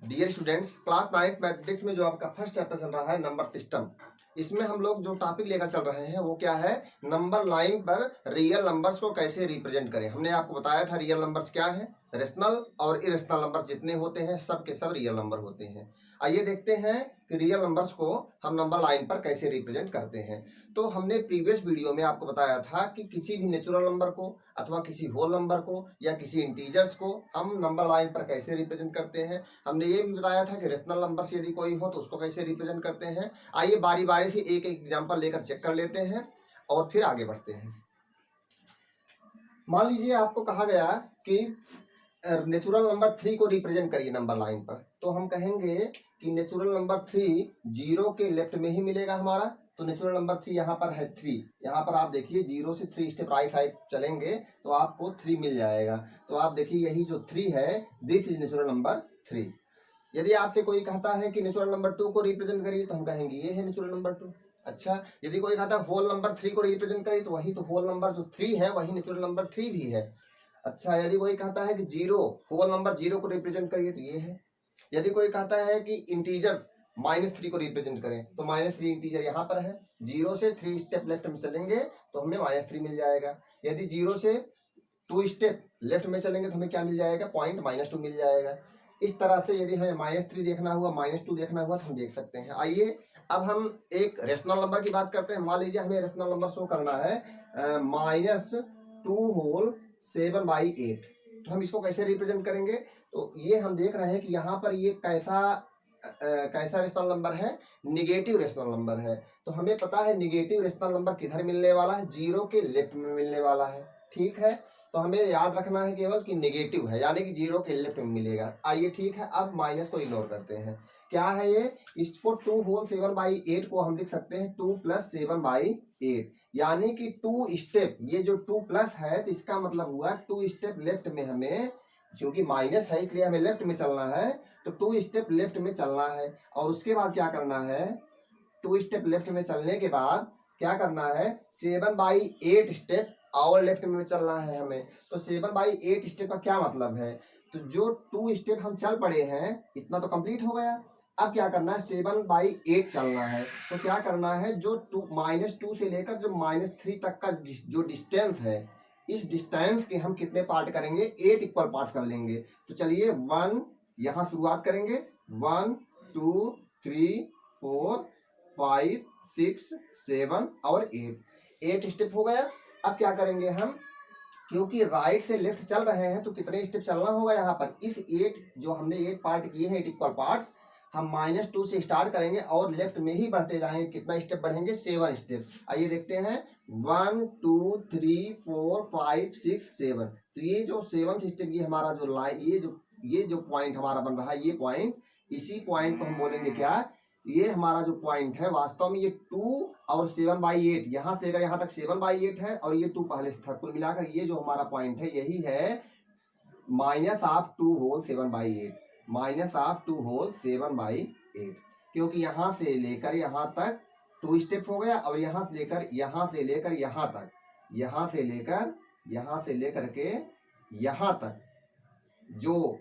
Dear students, class 9th mathematics में जो आपका फर्स्ट चैप्टर चल रहा है नंबर सिस्टम, इसमें हम लोग जो टॉपिक लेकर चल रहे हैं वो क्या है, नंबर लाइन पर रियल नंबर्स को कैसे रिप्रेजेंट करें। हमने आपको बताया था रियल नंबर्स क्या है, रेशनल और इरेशनल नंबर जितने होते हैं सब के सब रियल नंबर होते हैं। आइए देखते हैं कि रियल नंबर्स को हम नंबर लाइन पर कैसे रिप्रेजेंट करते हैं। तो हमने प्रीवियस वीडियो में आपको बताया था कि किसी भी नेचुरल नंबर को अथवा किसी होल नंबर को या किसी इंटीजर्स को हम नंबर लाइन पर कैसे रिप्रेजेंट करते हैं। हमने ये भी बताया था कि रेशनल नंबर से यदि कोई हो तो उसको कैसे रिप्रेजेंट करते हैं। आइए बारी बारी से एक एक एग्जांपल लेकर चेक कर लेते हैं और फिर आगे बढ़ते हैं। मान लीजिए आपको कहा गया कि नेचुरल नंबर 3 को रिप्रेजेंट करिए नंबर लाइन पर, तो हम कहेंगे कि नेचुरल नंबर 3 जीरो के लेफ्ट में ही मिलेगा हमारा। तो नेचुरल नंबर 3 यहाँ पर है 3, यहाँ पर आप देखिए 0 से 3 स्टेप राइट साइड चलेंगे तो आपको 3 मिल जाएगा। तो आप देखिए यही जो 3 है, दिस इज नेचुरल नंबर 3। यदि आपसे कोई कहता है कि नेचुरल नंबर 2 को रिप्रेजेंट करिए तो हम कहेंगे ये है नेचुरल नंबर 2। अच्छा, यदि कोई कहता है होल नंबर 3 को रिप्रेजेंट करिए तो वही तो होल नंबर जो 3 है वही नेचुरल नंबर 3 भी है। अच्छा, यदि कोई कहता है कि जीरो, होल नंबर 0 को रिप्रेजेंट करिए तो ये है। यदि कोई कहता है कि इंटीजर -3 को रिप्रेजेंट करें तो -3 इंटीजर यहाँ पर है। 0 से 3 स्टेप लेफ्ट में चलेंगे तो हमें -3 मिल जाएगा। यदि 0 से 2 स्टेप लेफ्ट में चलेंगे तो हमें क्या मिल जाएगा, पॉइंट -2 मिल जाएगा। इस तरह से यदि हमें -3 देखना हुआ, -2 देखना हुआ तो हम देख सकते हैं। आइए अब हम एक रेशनल नंबर की बात करते हैं। मान लीजिए हमें रेशनल नंबर शो करना है -2 होल 7/8। तो हम इसको कैसे रिप्रेजेंट करेंगे, तो ये हम देख रहे हैं कि यहाँ पर ये कैसा रेशनल नंबर है, निगेटिव रेशनल नंबर है। तो हमें पता है निगेटिव रेशनल नंबर किधर मिलने वाला है, 0 के लेफ्ट में मिलने वाला है। ठीक है, तो हमें याद रखना है केवल कि निगेटिव है, यानी कि 0 के लेफ्ट में मिलेगा। आइए ठीक है, अब माइनस को इग्नोर करते हैं। क्या है ये, इसको 2 होल 7/8 को हम लिख सकते हैं 2 + 7/8, यानी कि 2 स्टेप, ये जो 2 प्लस है तो इसका मतलब हुआ 2 स्टेप लेफ्ट में हमें, क्योंकि माइनस है इसलिए हमें लेफ्ट में चलना है, तो 2 स्टेप लेफ्ट में चलना है। और उसके बाद क्या करना है, 2 स्टेप लेफ्ट में चलने के बाद क्या करना है, 7/8 स्टेप और लेफ्ट में चलना है हमें। तो 7/8 स्टेप का क्या मतलब है, तो जो 2 स्टेप हम चल पड़े हैं इतना तो कंप्लीट हो गया। अब क्या करना है, 7/8 चलना है। तो क्या करना है, जो -2 से लेकर जो -3 तक का जो डिस्टेंस है, इस डिस्टेंस के हम कितने पार्ट करेंगे, 8 इक्वल पार्ट कर लेंगे। तो चलिए 1 यहाँ शुरुआत करेंगे, 1 2 3 4 5 6 7 और 8 स्टेप हो गया। अब क्या करेंगे हम, क्योंकि राइट से लेफ्ट चल रहे हैं तो कितने स्टेप चलना होगा यहाँ पर, इस 8 जो हमने 8 पार्ट किए हैं 8 इक्वल पार्ट्स, हम -2 से स्टार्ट करेंगे और लेफ्ट में ही बढ़ते जाएंगे। कितना स्टेप बढ़ेंगे, 7 स्टेप। आइए देखते हैं, 1 2 3 4 5 6 7। तो ये जो 7th स्टेप, ये हमारा जो लाइन, ये जो पॉइंट हमारा बन रहा है, ये पॉइंट, इसी पॉइंट को हम बोलेंगे क्या, ये हमारा जो पॉइंट है वास्तव में ये 2 और 7/8, यहाँ से अगर यहाँ तक 7/8 है और ये 2 पहले से था, कुल मिलाकर ये जो हमारा पॉइंट है यही है -2 होल 7/8, -2 होल 7/8। क्योंकि यहाँ से लेकर यहाँ तक 2 स्टेप हो गया और यहाँ से लेकर यहाँ तक, यहाँ से लेकर के यहाँ तक जो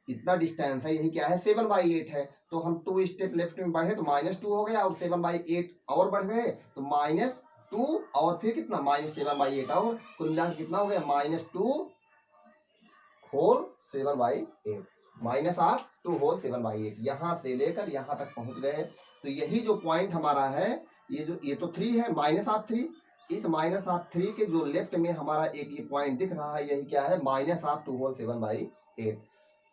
इतना डिस्टेंस है, यही क्या है, 7/8 है। तो हम 2 स्टेप लेफ्ट में बढ़े तो -2 हो गया और 7/8 और बढ़ गए तो -2 और फिर कितना, -7/8 और कुल मिलाकर कितना हो गया, -2 होल 7/8, -2 होल 7/8। यहाँ से लेकर यहाँ तक पहुंच गए। तो यही जो पॉइंट हमारा है, ये तो 3 है, -3, इस -3 के जो लेफ्ट में हमारा एक ये पॉइंट दिख रहा है, यही क्या है, -2 होल 7/8।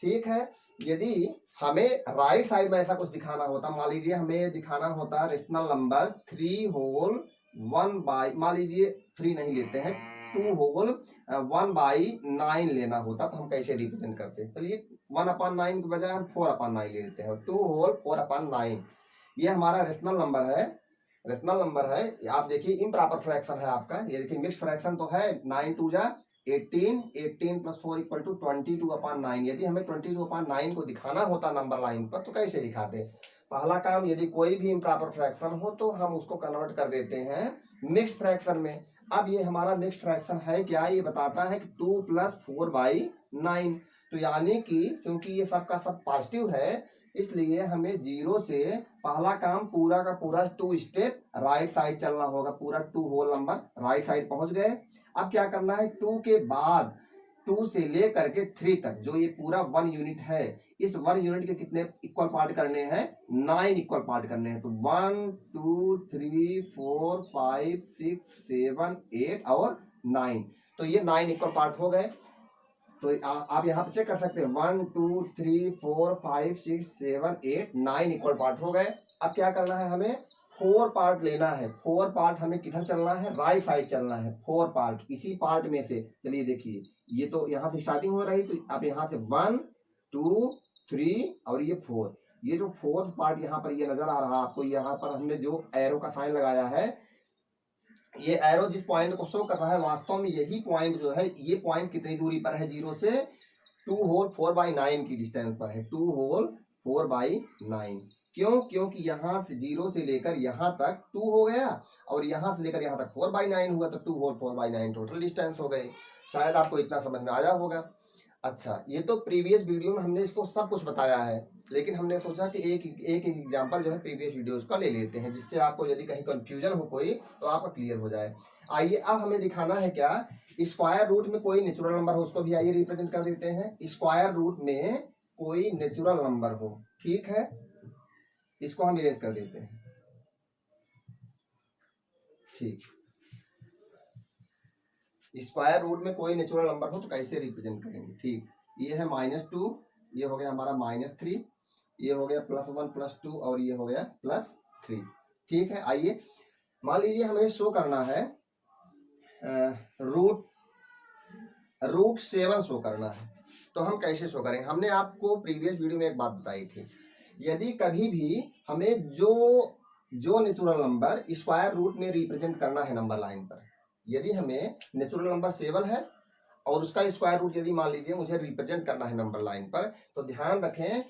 ठीक है, यदि हमें राइट साइड में ऐसा कुछ दिखाना होता, मान लीजिए हमें दिखाना होता रेशनल नंबर 3 होल 1/, मान लीजिए 3 नहीं लेते हैं, 2 होल 1/9 लेना होता तो हम कैसे रिप्रेजेंट करते हैं। चलिए 1/9 के बजाय हम 4/9 ले लेते हैं, 2 होल 4/9। ये हमारा रेशनल नंबर है, आप देखिए इम्प्रॉपर फ्रैक्शन है आपका, ये देखिए मिक्स फ्रैक्शन तो है, 9 2 जा 18, 18 + 4 = 22/9। यदि हमें 22/9 को दिखाना होता नंबर लाइन पर तो कैसे दिखाते, पहला काम, यदि कोई भी इम्प्रॉपर फ्रैक्शन हो तो हम उसको कन्वर्ट कर देते हैं मिक्स फ्रैक्शन में। अब ये हमारा मिक्स फ्रैक्शन है क्या, ये बताता है कि 2 + 4/9। तो यानी कि क्योंकि ये सब का सब पॉजिटिव है, इसलिए हमें 0 से पहला काम पूरा का पूरा 2 स्टेप राइट साइड चलना होगा, पूरा 2 होल नंबर राइट साइड पहुंच गए। अब क्या करना है, 2 के बाद 2 से लेकर के 3 तक जो ये पूरा 1 यूनिट है, इस 1 यूनिट के कितने इक्वल पार्ट करने हैं, 9 इक्वल पार्ट करने हैं। तो 1 2 3 4 5 6 7 8 और 9, तो ये 9 इक्वल पार्ट हो गए। तो आप यहाँ पे चेक कर सकते हैं 1 2 3 4 5 6 7 8 9 इक्वल पार्ट हो गए। अब क्या करना है, हमें 4 पार्ट लेना है। 4 पार्ट हमें किधर चलना है, राइट साइड चलना है। 4 पार्ट इसी पार्ट में से, चलिए देखिए ये तो यहाँ से स्टार्टिंग हो रही, तो आप यहाँ से 1 2 3 और ये 4, ये जो 4th पार्ट यहाँ पर ये नजर आ रहा है आपको, यहाँ पर हमने जो एरो का साइन लगाया है, ये एरो जिस पॉइंट को शो कर रहा है वास्तव में यही पॉइंट जो है, ये पॉइंट कितनी दूरी पर है 0 से, 2 होल 4/9 की डिस्टेंस पर है, 2 होल 4/9। क्यों, क्योंकि यहाँ से 0 से लेकर यहाँ तक 2 हो गया और यहाँ से लेकर यहाँ तक 4/9 हुआ, तो 2 होल 4/9 टोटल डिस्टेंस हो गई। शायद आपको इतना समझ में आया होगा। अच्छा, ये तो प्रीवियस वीडियो में हमने इसको सब कुछ बताया है, लेकिन हमने सोचा कि एक एग्जांपल जो है प्रीवियस वीडियोस का ले लेते हैं, जिससे आपको यदि कहीं कंफ्यूजन हो कोई तो आपका क्लियर हो जाए। आइए अब हमें दिखाना है क्या, स्क्वायर रूट में कोई नेचुरल नंबर हो, उसको भी आइए रिप्रेजेंट कर देते हैं। स्क्वायर रूट में कोई नेचुरल नंबर हो, ठीक है, इसको हम इरेज कर देते हैं। ठीक, स्क्वायर रूट में कोई नेचुरल नंबर हो तो कैसे रिप्रेजेंट करेंगे। ठीक, ये है -2, ये हो गया हमारा -3, ये हो गया +1 +2 और ये हो गया +3। ठीक है, आइए मान लीजिए हमें शो करना है रूट 7 शो करना है, तो हम कैसे शो करेंगे। हमने आपको प्रीवियस वीडियो में एक बात बताई थी, यदि कभी भी हमें जो नेचुरल नंबर स्क्वायर रूट में रिप्रेजेंट करना है नंबर लाइन पर, यदि हमें नेचुरल नंबर 7 है और उसका स्क्वायर रूट यदि मान लीजिए मुझे रिप्रेजेंट करना है नंबर लाइन पर, तो ध्यान रखें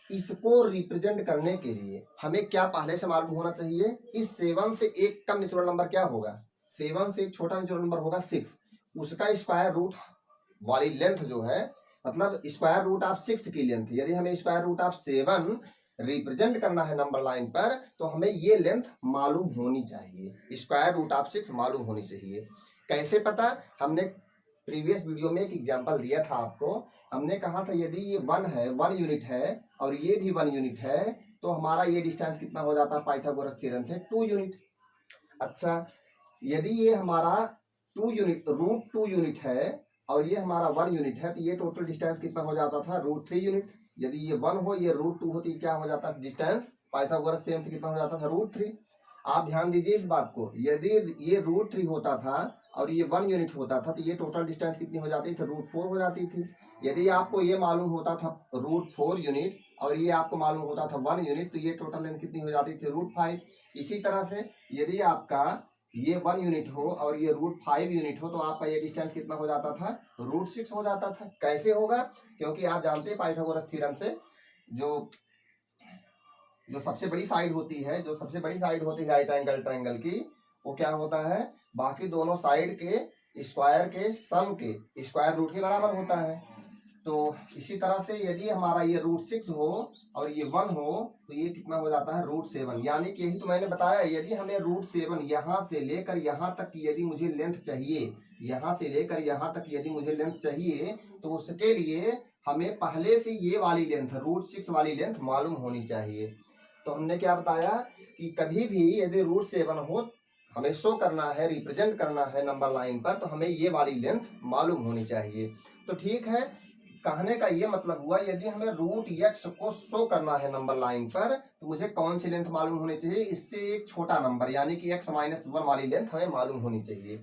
इसको रिप्रेजेंट करने के लिए हमें क्या पहले से मालूम होना चाहिए, इस 7 से एक कम नेचुरल नंबर क्या होगा, 7 से एक छोटा नेचुरल नंबर होगा 6, उसका स्क्वायर रूट वाली लेंथ जो है, मतलब स्क्वायर रूट ऑफ 6 की लेंथ, यदि हमें स्क्वायर रूट ऑफ 7 रिप्रेजेंट करना है नंबर लाइन पर, तो हमें ये लेंथ मालूम होनी चाहिए, स्क्वायर रूट ऑफ 6 मालूम होनी चाहिए। कैसे पता, हमने प्रीवियस वीडियो में एक एग्जांपल दिया था आपको, हमने कहा था यदि ये 1 है, 1 यूनिट है और ये भी 1 यूनिट है, तो हमारा ये डिस्टेंस कितना हो जाता है पाइथागोरस थ्योरम से, 2 यूनिट। अच्छा, यदि ये हमारा 2 यूनिट √2 यूनिट है और ये हमारा 1 यूनिट है, तो ये टोटल डिस्टेंस कितना हो जाता था, √3 यूनिट। यदि ये 1 हो, ये √2 हो, तो क्या हो जाता है डिस्टेंस पाइथागोरस थ्योरम से कितना हो जाता था, √3। आप ध्यान दीजिए इस बात को, यदि ये √3 होता था और ये 1 यूनिट होता था, तो ये टोटल डिस्टेंस कितनी हो जाती थी, √4 हो जाती थी। यदि आपको ये मालूम होता था √4 यूनिट और ये आपको मालूम होता था 1 यूनिट, तो ये टोटल लेंथ कितनी हो जाती थी, √5। इसी तरह से यदि आपका ये 1 यूनिट हो और ये √5 यूनिट हो, तो आपका ये डिस्टेंस कितना हो जाता था, √6 हो जाता था। कैसे होगा, क्योंकि आप जानते हैं पाइथागोरस थ्योरम से जो सबसे बड़ी साइड होती है, राइट एंगल ट्रायंगल की, वो क्या होता है, बाकी दोनों साइड के स्क्वायर के सम के स्क्वायर रूट के बराबर होता है। तो इसी तरह से यदि हमारा ये √6 हो और ये 1 हो, तो ये कितना हो जाता है, √7। यानी कि यही तो मैंने बताया, यदि हमें √7 यहाँ से लेकर यहाँ तक की यदि मुझे लेंथ चाहिए, यहाँ से लेकर यहाँ तक यदि मुझे लेंथ चाहिए, तो उसके लिए हमें पहले से ये वाली लेंथ √6 वाली लेंथ मालूम होनी चाहिए। तो हमने क्या बताया कि कभी भी यदि √7 हो, हमें शो करना है, रिप्रेजेंट करना है नंबर लाइन पर, तो हमें ये वाली लेंथ मालूम होनी चाहिए। तो ठीक है, कहने का ये मतलब हुआ, यदि हमें √x को शो करना है नंबर लाइन पर, तो मुझे कौन सी लेंथ मालूम होनी चाहिए, इससे एक छोटा नंबर यानी कि x - 1 वाली लेंथ हमें मालूम होनी चाहिए।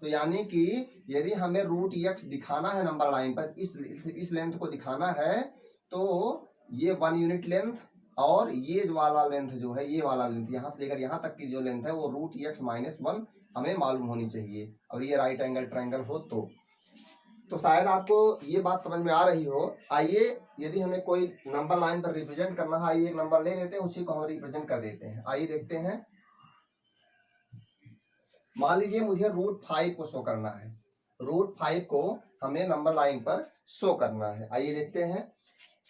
तो यानी कि यदि हमें √x दिखाना है नंबर लाइन पर, इस लेंथ को दिखाना है, तो ये 1 यूनिट लेंथ और ये वाला लेंथ जो है, ये वाला लेंथ यहाँ से लेकर यहाँ तक की जो लेंथ है, वो √x - 1 हमें मालूम होनी चाहिए। और ये राइट एंगल ट्रायंगल हो तो शायद आपको ये बात समझ में आ रही हो। आइए, यदि हमें कोई नंबर लाइन पर रिप्रेजेंट करना है, आइए एक नंबर ले लेते हैं, उसी को हम रिप्रेजेंट कर देते हैं। आइए देखते हैं, मान लीजिए मुझे √5 को शो करना है, √5 को हमें नंबर लाइन पर शो करना है। आइए देखते हैं,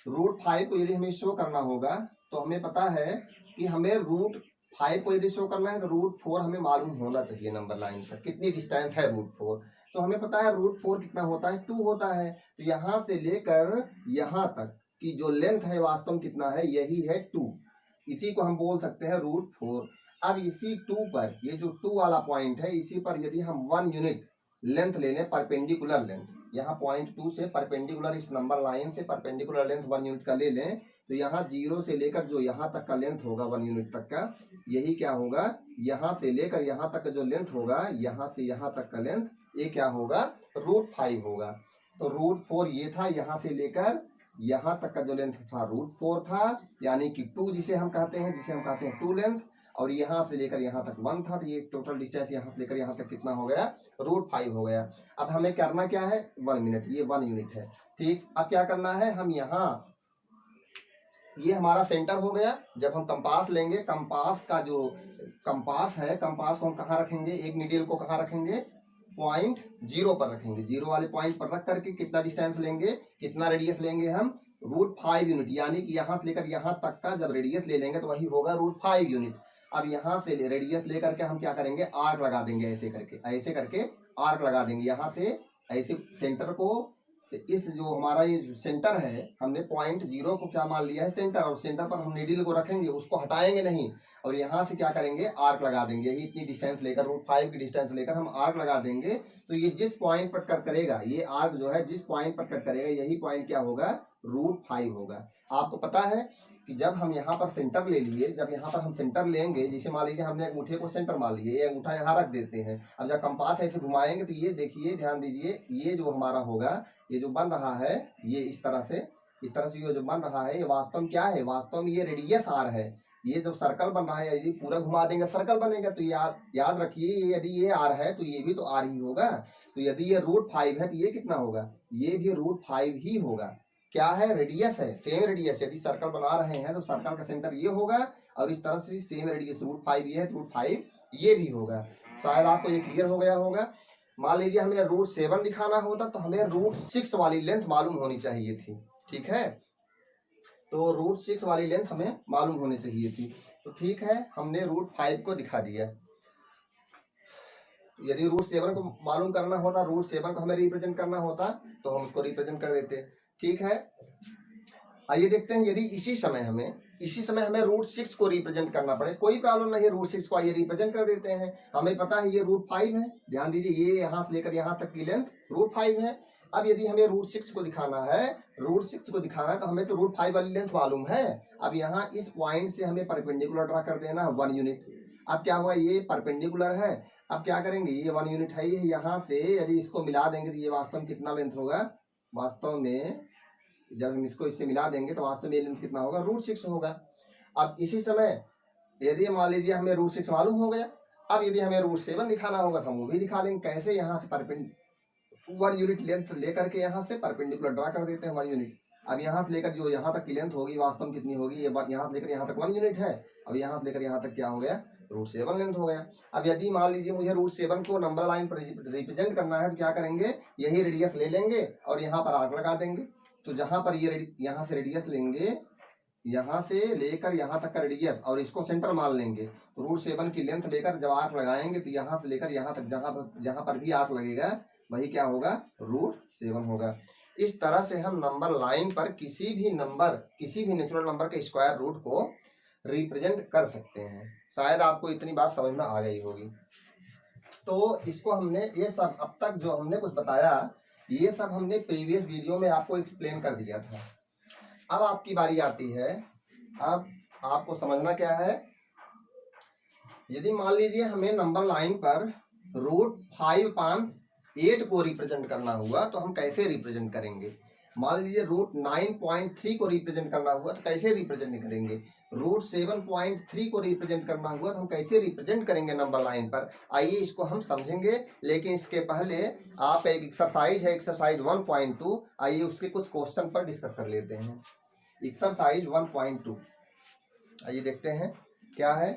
√5 को यदि हमें शो करना होगा तो हमें पता है कि हमें √5 को यदि शो करना है तो √4 हमें मालूम होना चाहिए नंबर लाइन पर कितनी डिस्टेंस है √4। तो हमें पता है √4 कितना होता है, 2 होता है। तो यहाँ से लेकर यहाँ तक की जो लेंथ है वास्तव में कितना है, यही है 2। इसी को हम बोल सकते हैं √4। अब इसी 2 पर, ये जो 2 वाला पॉइंट है, इसी पर यदि हम 1 यूनिट लेंथ ले लें, परपेंडिकुलर लेंथ, यहाँ पॉइंट 2 से परपेंडिकुलर, इस नंबर लाइन से परपेंडिकुलर लेंथ 1 यूनिट का ले लें, तो यहाँ 0 से लेकर जो यहाँ तक का लेंथ होगा 1 यूनिट तक का, यही क्या होगा, यहाँ से लेकर यहाँ तक का जो लेंथ होगा, यहाँ से यहाँ तक का लेंथ, ये क्या होगा, √5 होगा। तो √4 ये था, यहाँ से लेकर यहाँ तक का जो लेंथ था √4 था, यानी कि 2 जिसे हम कहते हैं 2 लेंथ, और यहाँ से लेकर यहाँ तक 1 था। तो ये टोटल डिस्टेंस यहाँ से लेकर यहाँ तक कितना हो गया, √5 हो गया। अब हमें करना क्या है, 1 मिनट, ये 1 यूनिट है। ठीक, अब क्या करना है, हम यहाँ, ये हमारा सेंटर हो गया। जब हम कंपास लेंगे, कंपास का जो कंपास है, कंपास को हम कहाँ रखेंगे, एक नीडल को कहाँ रखेंगे, पॉइंट 0 पर रखेंगे। 0 वाले पॉइंट पर रख करके कितना डिस्टेंस लेंगे, कितना रेडियस लेंगे हम, √5 यूनिट, यानी कि यहाँ से लेकर यहाँ तक का जब रेडियस ले लेंगे तो वही होगा √5 यूनिट। अब यहाँ से रेडियस लेकर के हम क्या करेंगे, आर्क लगा देंगे, ऐसे करके आर्क लगा देंगे। यहाँ से ऐसे सेंटर को, इस जो हमारा ये जो सेंटर है, हमने पॉइंट 0 को क्या मान लिया है, सेंटर, और सेंटर पर हम नीडल को रखेंगे, उसको हटाएंगे नहीं, और यहाँ से क्या करेंगे, आर्क लगा देंगे। यही इतनी डिस्टेंस लेकर, √5 की डिस्टेंस लेकर हम आर्क लगा देंगे। तो ये जिस पॉइंट पर कट करेगा, ये आर्क जो है जिस पॉइंट पर कट करेगा, यही पॉइंट क्या होगा, √5 होगा। आपको पता है कि जब हम यहाँ पर सेंटर ले लिए, जब यहाँ पर हम सेंटर लेंगे, जैसे मान लीजिए हमने अंगूठे को सेंटर मान लिए, ये अंगूठा यहाँ रख देते हैं। अब जब कंपास ऐसे घुमाएंगे तो ये देखिए, ध्यान दीजिए, ये जो हमारा होगा, ये जो बन रहा है, ये इस तरह से ये जो बन रहा है, ये वास्तव में क्या है, वास्तव में ये रेडियस आर है। ये जो सर्कल बन रहा है, यदि पूरा घुमा देंगे सर्कल बनेगा। तो याद रखिए, यदि ये आर है तो ये भी तो आर ही होगा। तो यदि ये √5 है तो ये कितना होगा, ये भी √5 ही होगा। क्या है, रेडियस है, सेम रेडियस। यदि सर्कल बना रहे हैं तो सर्कल का सेंटर ये होगा, और इस तरह से सेम रेडियस √5 ये है, √5 ये भी होगा। शायद आपको ये क्लियर हो गया होगा। मान लीजिए हमें √7 दिखाना होता तो हमें √6 वाली लेंथ मालूम होनी चाहिए थी। ठीक है, तो √6 वाली लेंथ हमें मालूम होनी चाहिए थी। तो ठीक है, हमने √5 को दिखा दिया। यदि √7 को मालूम करना होता, √7 को हमें रिप्रेजेंट करना होता, तो हम उसको रिप्रेजेंट कर देते। ठीक है, आइए देखते हैं, यदि इसी समय हमें √6 को रिप्रेजेंट करना पड़े, कोई प्रॉब्लम नहीं है, √6 को आइए रिप्रेजेंट कर देते हैं। हमें पता है ये √5 है, ध्यान दीजिए, ये यहाँ से लेकर यहाँ तक की लेंथ √5 है। अब यदि हमें √6 को दिखाना है, तो हमें तो √5 वाली लेंथ मालूम है। अब यहाँ इस पॉइंट से हमें परपेंडिकुलर ड्रा कर देना 1 यूनिट। अब क्या हुआ, ये परपेंडिकुलर है। अब क्या करेंगे, ये 1 यूनिट है, ये यहाँ से यदि इसको मिला देंगे तो ये वास्तव में कितना लेंथ होगा, वास्तव में जब हम इसको इससे मिला देंगे तो वास्तव में ये लेंथ कितना होगा, √6 होगा। अब इसी समय यदि मान लीजिए हमें √6 मालूम हो गया, अब यदि हमें √7 दिखाना होगा तो हम वो भी दिखा देंगे। कैसे, यहाँ से 1 यूनिट लेंथ लेकर के यहाँ से परपेंडिकुलर ड्रा कर देते हैं 1 यूनिट। अब यहाँ से लेकर जो यहाँ तक की लेंथ होगी वास्तव में कितनी होगी, ये यहाँ से लेकर यहाँ तक 1 यूनिट है। अब यहाँ से लेकर यहाँ तक क्या हो गया, √7 लेंथ हो गया। अब यदि मान लीजिए मुझे √7 को नंबर लाइन पर रिप्रेजेंट करना है तो क्या करेंगे, यही रेडियस ले लेंगे और यहाँ पर आर्क लगा देंगे। तो जहां पर ये यहाँ से रेडियस लेंगे, यहाँ से लेकर यहाँ तक का रेडियस, और इसको सेंटर मान लेंगे, तो √7 की लेंथ लेकर जब आर्क लगाएंगे तो यहाँ से लेकर यहाँ तक जहाँ पर भी आर्क लगेगा वही क्या होगा, √7 होगा। इस तरह से हम नंबर लाइन पर किसी भी नेचुरल नंबर के स्क्वायर रूट को रिप्रेजेंट कर सकते हैं। शायद आपको इतनी बात समझ में आ गई होगी। तो इसको हमने, ये सब अब तक जो हमने कुछ बताया, ये सब हमने प्रीवियस वीडियो में आपको एक्सप्लेन कर दिया था। अब आपकी बारी आती है, अब आपको समझना क्या है, यदि मान लीजिए हमें नंबर लाइन पर √5/8 को रिप्रेजेंट करना हुआ तो हम कैसे रिप्रेजेंट करेंगे। मान लीजिए √9.3 को रिप्रेजेंट करना हुआ तो कैसे रिप्रेजेंट करेंगे। √7.3 को रिप्रेजेंट करना हुआ तो हम कैसे रिप्रेजेंट करेंगे नंबर लाइन पर। आइए इसको हम समझेंगे, लेकिन इसके पहले आप एक एक्सरसाइज है, एक्सरसाइज 1.2, आइए उसके कुछ क्वेश्चन पर डिस्कस कर लेते हैं। एक्सरसाइज 1.2 आइए देखते हैं क्या है।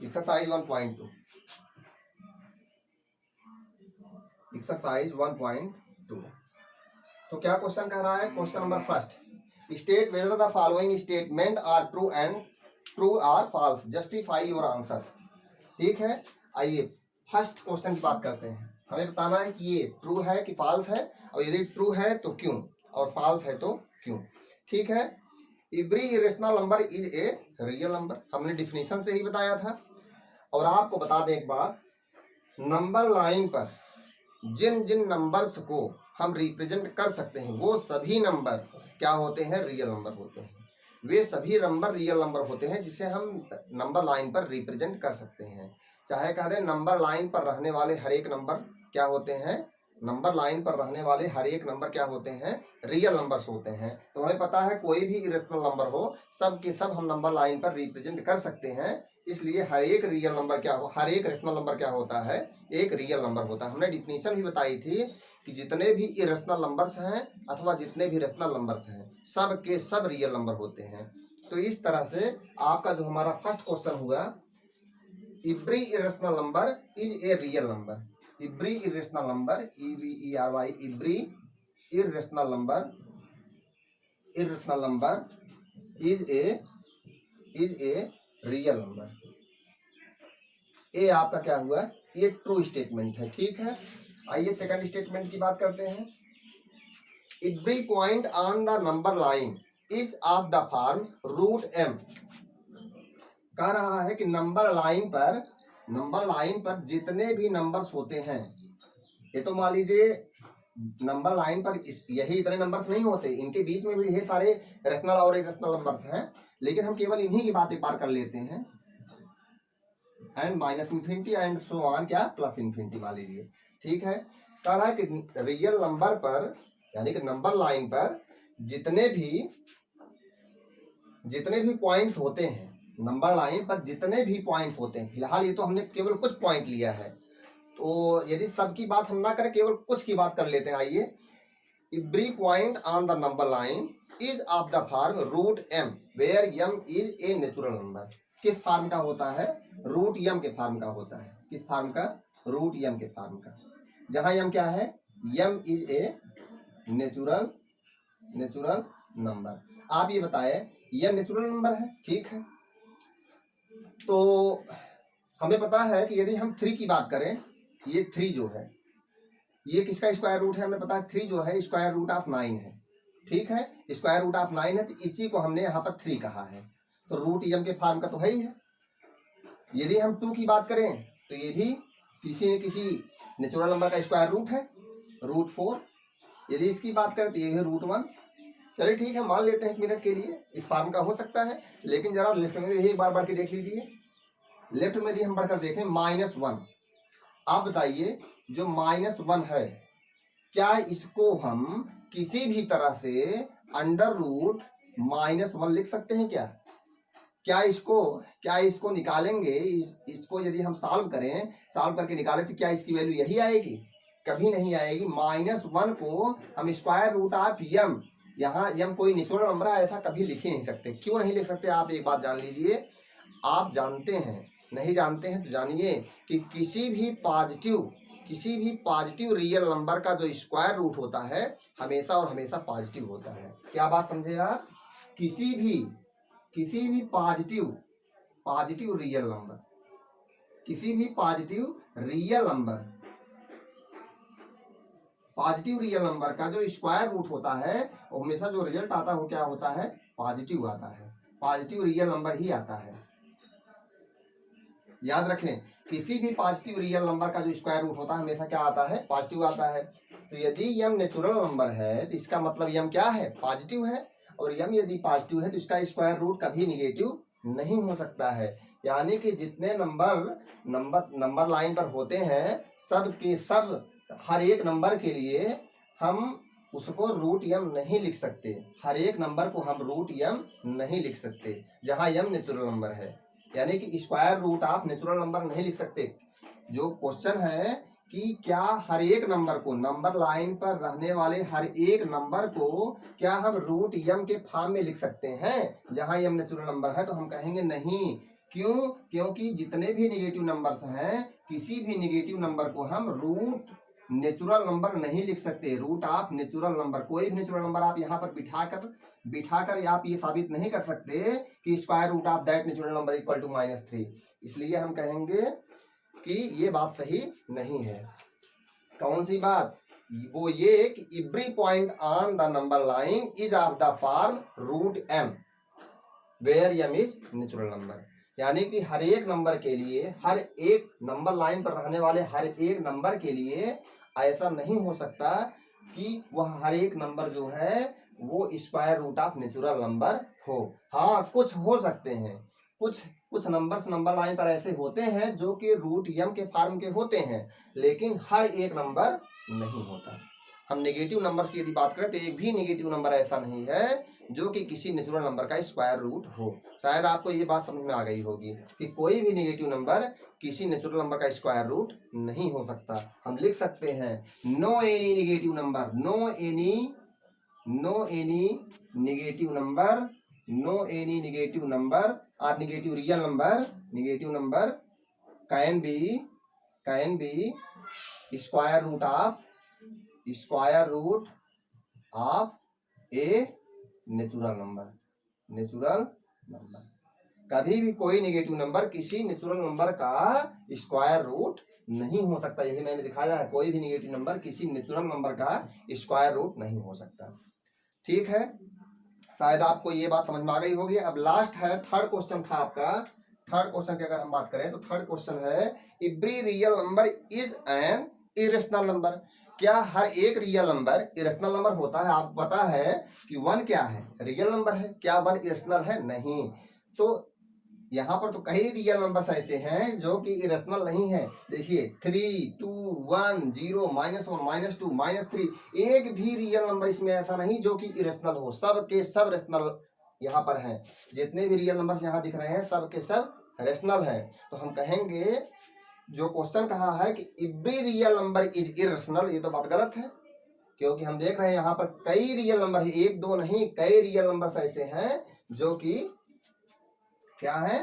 Exercise 1.2 exercise 1.2। तो क्या क्वेश्चन कह रहा है? Question number first, state whether the following statements are true or false, justify your answer. ठीक है, आइए फर्स्ट क्वेश्चन की बात करते हैं। हमें बताना है कि ये ट्रू है कि फॉल्स है, और यदि ट्रू है तो क्यों, और फॉल्स है तो क्यों। ठीक है, every irrational number is a real number, हमने डिफिनीशन से ही बताया था। और आपको बता दें एक बात, नंबर लाइन पर जिन जिन नंबर्स को हम रिप्रेजेंट कर सकते हैं वो सभी नंबर क्या होते हैं? रियल नंबर होते हैं। वे सभी नंबर रियल नंबर होते हैं जिसे हम नंबर लाइन पर रिप्रेजेंट कर सकते हैं। चाहे कह दें नंबर लाइन पर रहने वाले हर एक नंबर क्या होते हैं? नंबर लाइन पर रहने वाले हर एक नंबर क्या होते हैं? रियल नंबर्स होते हैं। तो हमें पता है कोई भी इरेशनल नंबर हो, सब के सब हम नंबर लाइन पर रिप्रेजेंट कर सकते हैं। इसलिए हर एक रियल नंबर क्या हो, हर एक रेशनल नंबर क्या होता है? एक रियल नंबर होता है। हमने डिफिनीशन भी बताई थी कि जितने भी इरेशनल नंबर्स हैं अथवा जितने भी रेशनल नंबर्स हैं, सब के सब रियल नंबर होते हैं। तो इस तरह से आपका जो हमारा फर्स्ट क्वेश्चन हुआ, every irrational number is a real number. Every irrational number, EVERY, every irrational number is a real number. ये आपका क्या हुआ? ये ट्रू स्टेटमेंट है। ठीक है, आइए सेकंड स्टेटमेंट की बात करते हैं। Every point on the number line is of the form √m। कह रहा है कि नंबर लाइन पर जितने भी नंबर्स होते हैं, ये तो मान लीजिए नंबर लाइन पर यही इतने नंबर्स नहीं होते, इनके बीच में भी ढेर सारे रेशनल और इरेशनल नंबर्स हैं, लेकिन हम केवल इन्हीं की बात एक बार कर लेते हैं। And minus infinity and so on, क्या प्लस इन्फिनिटी मान लीजिए। ठीक है, कह रहा है कि रियल नंबर पर यानी कि नंबर लाइन पर जितने भी पॉइंट्स होते हैं, नंबर लाइन पर जितने भी पॉइंट्स होते हैं, फिलहाल ये तो हमने केवल कुछ पॉइंट लिया है, तो यदि सबकी बात हम ना करें, केवल कुछ की बात कर लेते हैं। आइए, every point on the number line is of the form √m where m is a natural number. किस फॉर्म का होता है? √m के फॉर्म का होता है। किस फॉर्म का? √m के फॉर्म का, जहां m क्या है? m is a natural number. आप ये बताए m नेचुरल नंबर है। ठीक है, तो हमें पता है कि यदि हम 3 की बात करें, ये 3 जो है ये किसका स्क्वायर रूट है? हमें पता है 3 जो है स्क्वायर रूट ऑफ 9 है। ठीक है, स्क्वायर रूट ऑफ 9 है, तो इसी को हमने यहाँ पर 3 कहा है। तो √m के फॉर्म का तो है ही है। यदि हम 2 की बात करें तो ये भी किसी न किसी नेचुरल नंबर का स्क्वायर रूट है, √4। यदि इसकी बात करें तो ये भी √1। चलिए ठीक है, मान लेते हैं 1 मिनट के लिए इस फॉर्म का हो सकता है, लेकिन जरा लेफ्ट में भी एक बार बढ़ के देख लीजिए। लेफ्ट में यदि हम बढ़कर देखें -1, आप बताइए जो -1 है, क्या इसको हम किसी भी तरह से √-1 लिख सकते हैं क्या? क्या इसको निकालेंगे, इसको यदि हम सॉल्व करके निकालें तो क्या इसकी वैल्यू यही आएगी? कभी नहीं आएगी। -1 को हम स्क्वायर रूट ऑफ m, यहाँ m कोई नेचुरल नंबर है, ऐसा कभी लिख ही नहीं सकते। क्यों नहीं लिख सकते? आप एक बात जान लीजिए, आप जानते हैं, नहीं जानते हैं तो जानिए कि किसी भी पॉजिटिव रियल नंबर का जो स्क्वायर रूट होता है हमेशा और हमेशा पॉजिटिव होता है। क्या बात समझे आप? किसी भी पॉजिटिव रियल नंबर का जो स्क्वायर रूट होता है वो हमेशा जो रिजल्ट आता है वो क्या होता है? पॉजिटिव आता है। पॉजिटिव रियल नंबर ही आता है। याद रखें, किसी भी पॉजिटिव रियल नंबर का जो स्क्वायर रूट होता है हमेशा क्या आता है? पॉजिटिव आता है। तो यदि m नेचुरल नंबर है तो इसका मतलब m क्या है? पॉजिटिव है। और m यदि पॉजिटिव है तो इसका स्क्वायर रूट कभी निगेटिव नहीं हो सकता है। यानी कि जितने नंबर लाइन पर होते हैं, सब के सब हर एक नंबर के लिए हम उसको √m नहीं लिख सकते। हर एक नंबर को हम √m नहीं लिख सकते जहां m नेचुरल नंबर है, यानी कि square root of natural number नहीं लिख सकते। जो क्वेश्चन है कि क्या हर एक नंबर को, नंबर लाइन पर रहने वाले हर एक नंबर को क्या हम √m के फॉर्म में लिख सकते हैं जहां m नेचुरल नंबर है? तो हम कहेंगे नहीं। क्यों? क्योंकि जितने भी निगेटिव नंबर्स हैं, किसी भी निगेटिव नंबर को हम नेचुरल नंबर नहीं लिख सकते। रूट ऑफ नेचुरल नंबर, कोई भी नेचुरल नंबर आप यहाँ पर बिठाकर आप ये साबित नहीं कर सकते कि square root of that natural number equal to -3। इसलिए हम कहेंगे कि ये बात सही नहीं है। कौन सी बात? वो ये कि every point on the number line is of the form root m where m is natural number. यानी कि हर एक नंबर के लिए, हर एक नंबर लाइन पर रहने वाले हर एक नंबर के लिए ऐसा नहीं हो सकता कि वह हर एक नंबर जो है वो square root of natural number हो। हाँ, कुछ हो सकते हैं, कुछ नंबर्स नंबर लाइन पर ऐसे होते हैं जो कि रूट m के फॉर्म के होते हैं, लेकिन हर एक नंबर नहीं होता। हम नेगेटिव नंबर्स की यदि बात करें तो एक भी नेगेटिव नंबर ऐसा नहीं है जो कि किसी नेचुरल नंबर का स्क्वायर रूट हो। शायद आपको ये बात समझ में आ गई होगी कि कोई भी नेगेटिव नंबर किसी नेचुरल नंबर का स्क्वायर रूट नहीं हो सकता। हम लिख सकते हैं no any negative number, no any negative number, no any negative number और negative real number can be square root of a natural number. कभी भी कोई नेगेटिव नंबर किसी नेचुरल नंबर का स्क्वायर रूट नहीं हो सकता। यही मैंने दिखाया है, कोई भी नेगेटिव नंबर किसी नेचुरल नंबर का स्क्वायर रूट नहीं हो सकता। ठीक है, शायद आपको ये बात समझ में आ गई होगी। अब लास्ट है, थर्ड क्वेश्चन था आपका। थर्ड क्वेश्चन की अगर हम बात करें तो थर्ड क्वेश्चन है every real number is an irrational number. क्या हर एक रियल नंबर इरेशनल नंबर होता है? आपको पता है कि 1 क्या है? रियल नंबर है। क्या 1 इरेशनल है? नहीं। तो यहाँ पर तो कई रियल नंबर्स ऐसे हैं जो कि इरेशनल नहीं है। देखिए 3, 2, 1, 0, -1, -2, -3, एक भी रियल नंबर इसमें ऐसा नहीं जो कि इरेशनल हो। सब के सब रेशनल यहाँ पर हैं। जितने भी रियल नंबर्स यहाँ दिख रहे हैं सब के सब रेशनल है। तो हम कहेंगे जो क्वेश्चन कहा है कि every real number is irrational, ये तो बात गलत है, क्योंकि हम देख रहे हैं यहाँ पर कई रियल नंबर है, एक दो नहीं, कई रियल नंबर्स ऐसे हैं जो कि क्या है?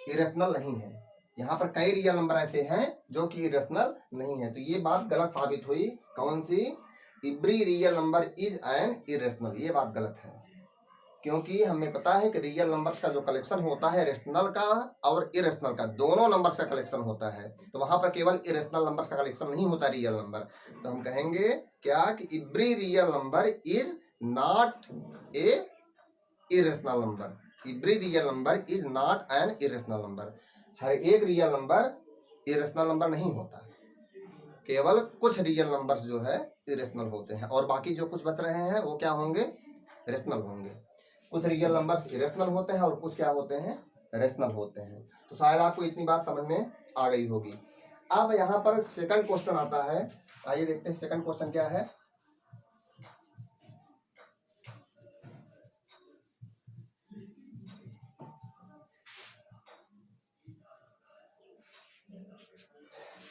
इरेशनल नहीं है। यहाँ पर कई रियल नंबर ऐसे हैं जो कि इरेशनल नहीं है। तो ये बात गलत साबित हुई। कौन सी? Every real number is an irrational, ये बात गलत है, क्योंकि हमें पता है कि रियल नंबर्स का जो कलेक्शन होता है रेशनल का और इरेशनल का, दोनों नंबर्स का कलेक्शन होता है। तो वहां पर केवल इरेशनल नंबर्स का कलेक्शन नहीं होता रियल नंबर। तो हम कहेंगे क्या कि every real number is not a irrational number. Every real number is not an irrational number. हर एक रियल नंबर इरेशनल नंबर नहीं होता, केवल कुछ रियल नंबर्स जो है इरेशनल होते हैं और बाकी जो कुछ बच रहे हैं वो क्या होंगे? रेशनल होंगे। कुछ रियल नंबर्स इरेशनल होते हैं और कुछ क्या होते हैं? रेशनल होते हैं। तो शायद आपको इतनी बात समझ में आ गई होगी। अब यहाँ पर सेकंड क्वेश्चन आता है, आइए देखते हैं सेकंड क्वेश्चन क्या है।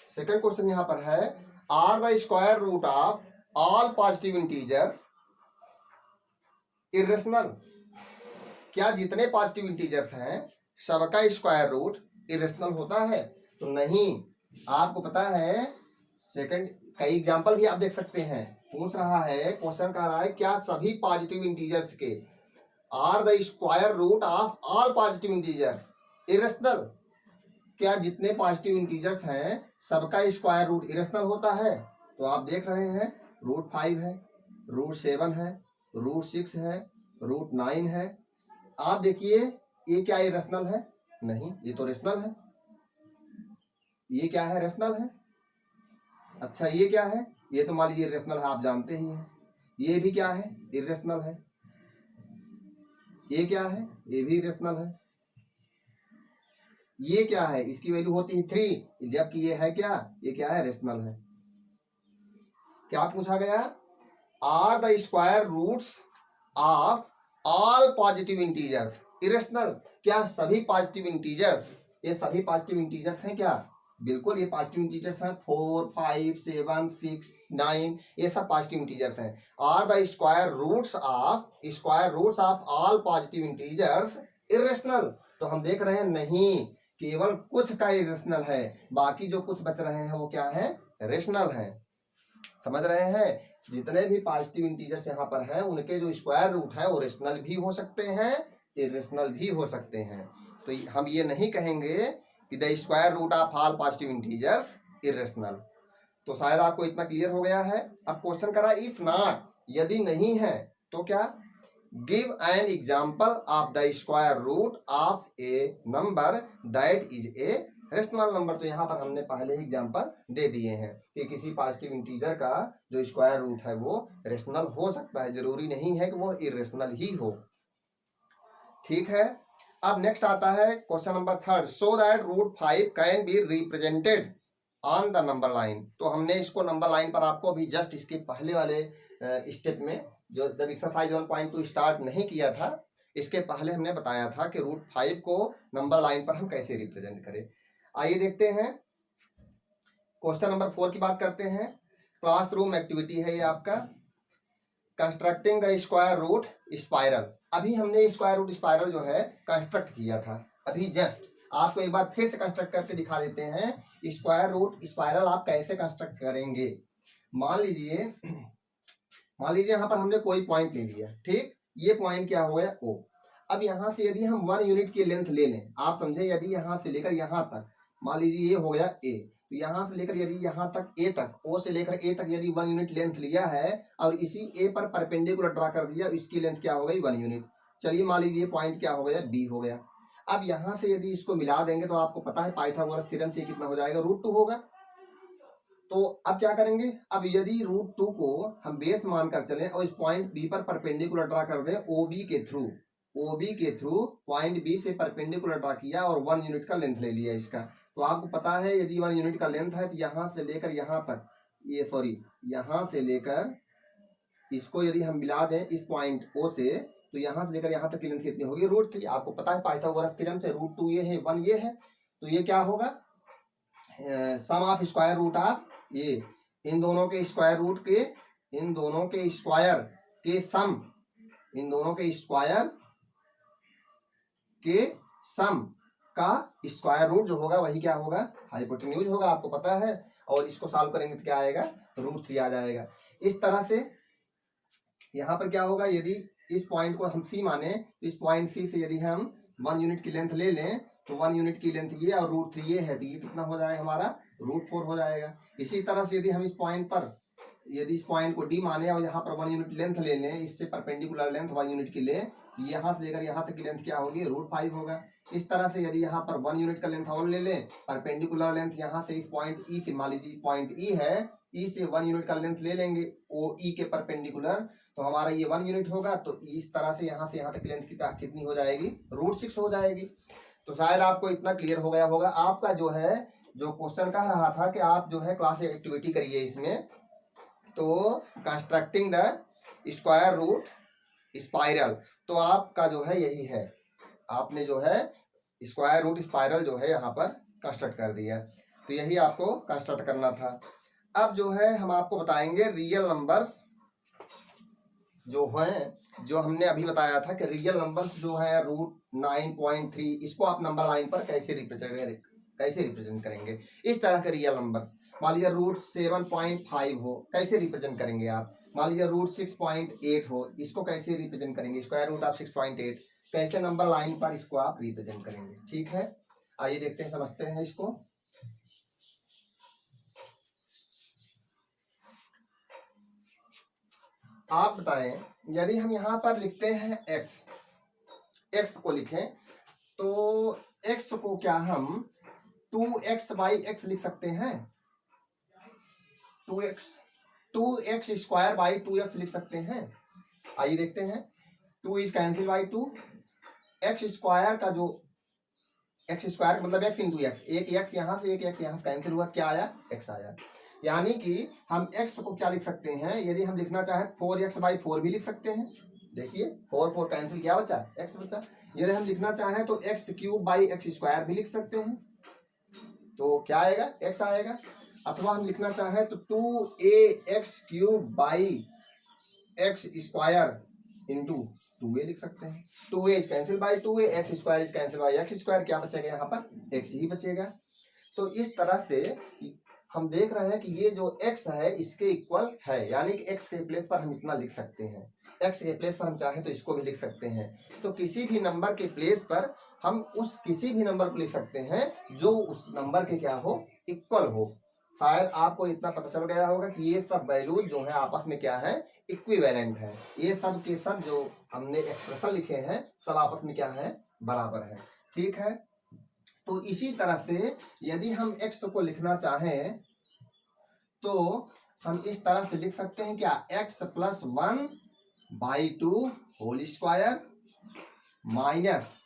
सेकंड क्वेश्चन यहाँ पर है are the square root of all positive integers irrational. क्या जितने पॉजिटिव इंटीजर्स हैं सबका स्क्वायर रूट इरेशनल होता है? तो नहीं। आपको पता है सेकंड कई एग्जांपल भी आप देख सकते हैं। पूछ रहा है, क्वेश्चन कह रहा है क्या सभी पॉजिटिव इंटीजर्स के are the square root of all positive integers irrational. क्या जितने पॉजिटिव इंटीजर्स हैं सबका स्क्वायर रूट इरेशनल होता है? तो आप देख रहे हैं √5 है, √7 है, √6 है, √9 है। आप देखिए ये क्या इरेशनल है? नहीं, ये तो रेशनल है। ये क्या है? रेशनल है। अच्छा ये क्या है? ये तो मान लीजिए इरेशनल है, आप जानते ही हैं। ये भी क्या है? इरेशनल है। ये क्या है? ये भी इरेशनल है। ये क्या है? इसकी वैल्यू होती है 3, जबकि ये है क्या? ये क्या है? रेशनल है। क्या पूछा गया? Are the square roots of all positive integers irrational. क्या सभी पॉजिटिव इंटीजर्स, ये सभी पॉजिटिव इंटीजर्स हैं क्या? बिल्कुल ये पॉजिटिव इंटीजर्स हैं। 4, 5, 7, 6, 9 ये सब पॉजिटिव इंटीजर्स हैं। Are the square roots of all positive integers irrational. तो हम देख रहे हैं नहीं, केवल कुछ का इरेशनल है, बाकी जो कुछ बच रहे हैं वो क्या है? रेशनल हैं। समझ रहे हैं? जितने भी पॉजिटिव इंटीजर्स यहाँ पर हैं उनके जो स्क्वायर रूट है वो रेशनल भी हो सकते हैं, इरेशनल भी हो सकते हैं। तो हम ये नहीं कहेंगे कि the square root of all positive integers irrational. तो शायद आपको इतना क्लियर हो गया है। अब क्वेश्चन करा इफ नॉट, यदि नहीं है तो क्या, give an example of the square root of a number that is a rational number. तो यहाँ पर हमने पहले ही एग्जाम्पल दे दिए हैं कि किसी पॉजिटिव इंटीजर का जो स्क्वायर रूट है वो रेशनल हो सकता है, जरूरी नहीं है कि वो इरेशनल ही हो। ठीक है। अब नेक्स्ट आता है question number 3, so that root 5 can be represented on the number line. तो हमने इसको नंबर लाइन पर आपको अभी जस्ट इसके पहले वाले स्टेप में, जो जब एक्सरसाइज 1.2 स्टार्ट नहीं किया था, इसके पहले हमने बताया था कि रूट 5 को नंबर लाइन पर हम कैसे रिप्रेजेंट करें। आइए देखते हैं क्वेश्चन नंबर 4 की बात करते हैं। क्लासरूम एक्टिविटी है ये आपका, constructing the square root spiral. अभी हमने स्क्वायर रूट स्पाइरल जो है कंस्ट्रक्ट किया था, अभी जस्ट आपको एक बार फिर से कंस्ट्रक्ट करके दिखा देते हैं स्क्वायर रूट स्पाइरल आप कैसे कंस्ट्रक्ट करेंगे। मान लीजिए यहाँ पर हमने कोई पॉइंट ले लिया, ठीक, ये पॉइंट क्या हो गया ओ। अब यहाँ से यदि हम 1 यूनिट की लेंथ ले लें, आप समझे, यदि यहाँ से लेकर यहाँ तक, मान लीजिए ये हो गया ए, तो यहाँ से लेकर यदि यहाँ तक ए तक, ओ से लेकर ए तक यदि 1 यूनिट लेंथ लिया है और इसी ए पर परपेंडिकुलर ड्रा कर दिया, इसकी लेंथ क्या हो गई 1 यूनिट। चलिए मान लीजिए पॉइंट क्या हो गया बी हो गया। अब यहाँ से यदि इसको मिला देंगे तो आपको पता है पाइथागोरस थ्योरम से कितना हो जाएगा, √2 होगा। तो अब क्या करेंगे, अब यदि √2 को हम बेस मानकर चलें और इस पॉइंट बी पर परपेंडिकुलर ड्रा कर दें ओबी के थ्रू पॉइंट बी से परपेंडिकुलर ड्रा किया और 1 यूनिट का लेंथ ले लिया इसका, तो आपको पता है यदि 1 यूनिट का लेंथ है तो यहाँ से लेकर यहाँ तक, यहाँ से लेकर इसको यदि हम मिला दें इस पॉइंट ओ से, तो यहाँ से लेकर यहाँ तक की लेंथ कितनी होगी √3। आपको पता है पाइथागोरस थ्योरम से √2 ये है 1 ये है, तो ये क्या होगा सम ऑफ स्क्वायर रूट ऑफ ये, इन दोनों के स्क्वायर रूट के, इन दोनों के स्क्वायर के सम, इन दोनों के स्क्वायर के सम का स्क्वायर रूट जो होगा वही क्या होगा हाइपोटेन्यूज होगा, आपको पता है। और इसको सॉल्व करेंगे तो क्या आएगा √3 आ जाएगा। इस तरह से यहाँ पर क्या होगा, यदि इस पॉइंट को हम सी माने, इस पॉइंट सी से यदि हम 1 यूनिट की लेंथ ले लें तो 1 यूनिट की लेंथ ये और √3 ये है, तो ये कितना हो जाएगा हमारा √4 हो जाएगा। इसी तरह से यदि हम इस पॉइंट पर, यदि इस पॉइंट को डी माने और यहाँ पर 1 यूनिट लेंथ ले लें, इससे परपेंडिकुलर लेंथ 1 यूनिट की ले, यहाँ से लेकर यहाँ तक की लेंथ क्या होगी √5 होगा। इस तरह से यदि यहाँ पर 1 यूनिट का लेंथ और ले लें, परपेंडिकुलर लेंथ यहाँ से इस पॉइंट ई से, मान लीजिए पॉइंट ई है, ई से 1 यूनिट का लेंथ ले लेंगे ओ ई के परपेंडिकुलर, तो हमारा ये 1 यूनिट होगा। तो इस तरह से यहाँ तक की लेंथ कितनी हो जाएगी √6 हो जाएगी। तो शायद आपको इतना क्लियर हो गया होगा। आपका जो है, जो क्वेश्चन कह रहा था कि आप जो है क्लास एक्टिविटी करिए इसमें, तो constructing the square root spiral, तो आपका जो है यही है, आपने जो है स्क्वायर रूट स्पाइरल जो है यहाँ पर कंस्ट्रक्ट कर दिया, तो यही आपको कंस्ट्रक्ट करना था। अब जो है हम आपको बताएंगे रियल नंबर्स जो हैं, जो हमने अभी बताया था कि रियल नंबर्स जो है √9.3, इसको आप नंबर लाइन पर कैसे रिप्रेजेंट करेंगे। इस तरह के रियल नंबर्स, मान लीजिए √7.5 हो, कैसे रिप्रेजेंट करेंगे आप। मान लीजिए √6.8 हो, इसको कैसे रिप्रेजेंट करेंगे, स्क्वायर रूट ऑफ 6.8, कैसे नंबर लाइन पर इसको आप रिप्रेजेंट करेंगे। ठीक है, आइए देखते हैं, समझते हैं इसको। आप बताएं, यदि हम यहाँ पर लिखते हैं x को लिखें, तो x को क्या हम 2x/x लिख सकते हैं, 2x स्क्वायर बाई 2x लिख सकते हैं। आइए देखते हैं, 2 is cancel by 2, x square का जो x स्क्वायर मतलब x इंटू एक्स, एक x यहाँ से एक x यहाँ से कैंसिल हुआ, क्या आया x आया। यानी कि हम x को क्या लिख सकते हैं, यदि हम लिखना चाहें 4x/4 भी लिख सकते हैं। देखिए 4 कैंसिल क्या बचा, x बचा। यदि हम लिखना चाहें तो x³ भी लिख सकते हैं, तो क्या आएगा x आएगा। अथवा हम लिखना चाहें तो 2ax³ इंटू 2a लिख सकते हैं। 2a is cancel by 2a, x² is cancel by x², क्या बचेगा यहाँ पर x ही बचेगा। तो इस तरह से हम देख रहे हैं कि ये जो x है इसके इक्वल है, यानी कि x के प्लेस पर हम इतना लिख सकते हैं, x के प्लेस पर हम चाहे तो इसको भी लिख सकते हैं। तो किसी भी नंबर के प्लेस पर हम उस किसी भी नंबर को लिख सकते हैं जो उस नंबर के क्या हो, इक्वल हो। शायद आपको इतना पता चल गया होगा कि ये सब वैल्यूज जो है आपस में क्या है, इक्विवेलेंट है। ये सब के सब जो हमने एक्सप्रेशन लिखे हैं सब आपस में क्या है, बराबर है। ठीक है, तो इसी तरह से यदि हम x को लिखना चाहें तो हम इस तरह से लिख सकते हैं क्या, x plus 1/2 whole square minus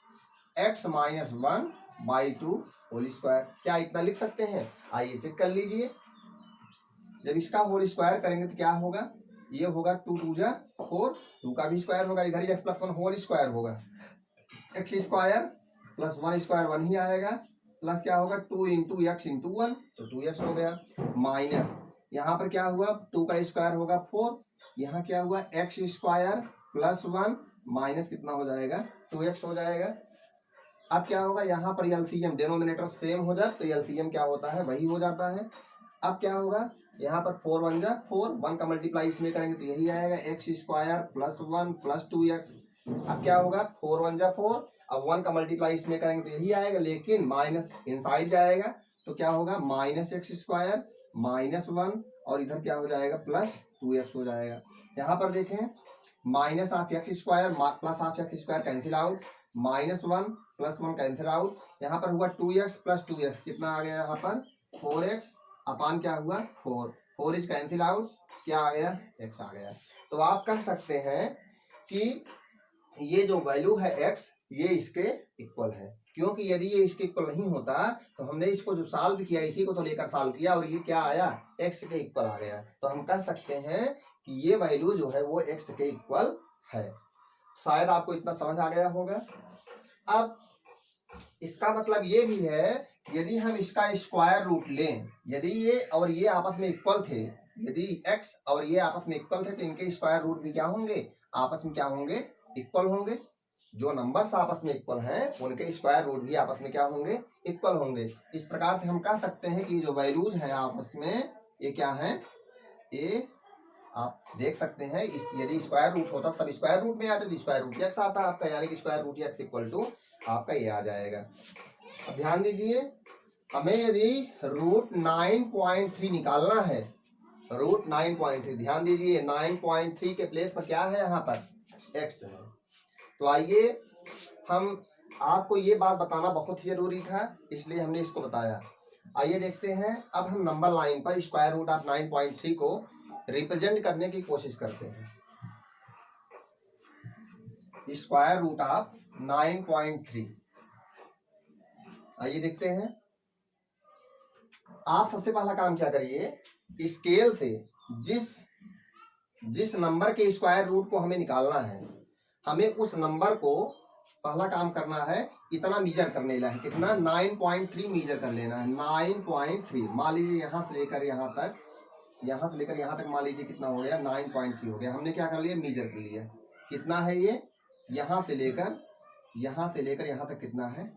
x minus 1/2 whole square. क्या इतना लिख सकते हैं? आइए चेक कर लीजिए। जब इसका होल स्क्वायर करेंगे तो क्या होगा, ये होगा 2 2 जा 4, 2 का भी स्क्वायर होगा, इधर ही x प्लस 1 होल स्क्वायर होगा, x स्क्वायर प्लस 1 स्क्वायर 1 ही आएगा, प्लस क्या होगा 2 इंटू एक्स इंटू 1, तो 2x हो गया, माइनस यहाँ पर क्या हुआ 2 का स्क्वायर होगा 4, यहाँ क्या हुआ x स्क्वायर प्लस 1 माइनस कितना हो जाएगा 2x हो जाएगा। अब क्या होगा, यहाँ पर एलसीएम डिनोमिनेटर सेम हो जाए तो एलसीएम क्या होता है, वही हो जाता है। अब क्या होगा, यहाँ पर 4 1 जा 4, 1 का मल्टीप्लाई इसमें करेंगे तो यही आएगा x square plus 1 plus 2x। अब क्या होगा 4 1 जा 4, अब 1 का मल्टीप्लाई इसमें करेंगे तो यही आएगा, लेकिन माइनस इनसाइड जाएगा तो क्या होगा माइनस एक्स स्क्वायर माइनस 1, और इधर क्या हो जाएगा प्लस 2x हो जाएगा। यहाँ पर देखें minus of x square plus of x square cancel out, minus 1 plus 1 cancel out, यहाँ पर हुआ 2x प्लस 2x कितना आ गया, यहाँ पर 4x अपान क्या हुआ 4, 4 इज कैंसिल आउट, क्या आ गया x आ गया। तो आप कह सकते हैं कि ये जो वैल्यू है x ये इसके इक्वल है, क्योंकि यदि ये इसके इक्वल नहीं होता तो हमने इसको जो सॉल्व किया इसी को तो लेकर सॉल्व किया और ये क्या आया x के इक्वल आ गया। तो हम कह सकते हैं कि ये वैल्यू जो है वो x के इक्वल है। शायद आपको इतना समझ आ गया होगा। अब इसका मतलब ये भी है यदि हम इसका स्क्वायर रूट लें, यदि ये और ये आपस में इक्वल थे, यदि x और ये आपस में इक्वल थे तो इनके स्क्वायर रूट भी क्या होंगे, आपस में क्या होंगे, इक्वल होंगे। जो नंबर्स आपस में इक्वल हैं उनके स्क्वायर रूट भी आपस में क्या होंगे, इक्वल होंगे। इस प्रकार से हम कह सकते हैं कि जो वैल्यूज हैं आपस में ये क्या हैं, ये आप देख सकते हैं इस यदि स्क्वायर रूट होता सब स्क्वायर रूट में आते तो स्क्वायर रूट एक्स आता है आपका, यानी कि square root X equal to आपका ये आ जाएगा। अब ध्यान दीजिए, हमें यदि रूट 9.3 निकालना है, रूट 9.3, ध्यान दीजिए 9.3 के प्लेस पर क्या है, यहाँ पर x है। तो आइए हम आपको ये बात बताना बहुत ही जरूरी था इसलिए हमने इसको बताया। आइए देखते हैं, अब हम नंबर लाइन पर स्क्वायर रूट ऑफ 9.3 को रिप्रेजेंट करने की कोशिश करते हैं। स्क्वायर रूट ऑफ 9.3, आइए देखते हैं। आप सबसे पहला काम क्या करिए, स्केल से जिस नंबर के स्क्वायर रूट को हमें निकालना है, हमें उस नंबर को पहला काम करना है इतना मीजर कर लेना है, कितना 9.3 मीजर कर लेना है। 9.3 मान लीजिए यहाँ से लेकर यहाँ तक, यहाँ से लेकर यहाँ तक मान लीजिए कितना हो गया 9.3 हो गया। हमने क्या कर लिया, मीजर कर लिया। कितना है ये, यहाँ से लेकर यहाँ तक कितना है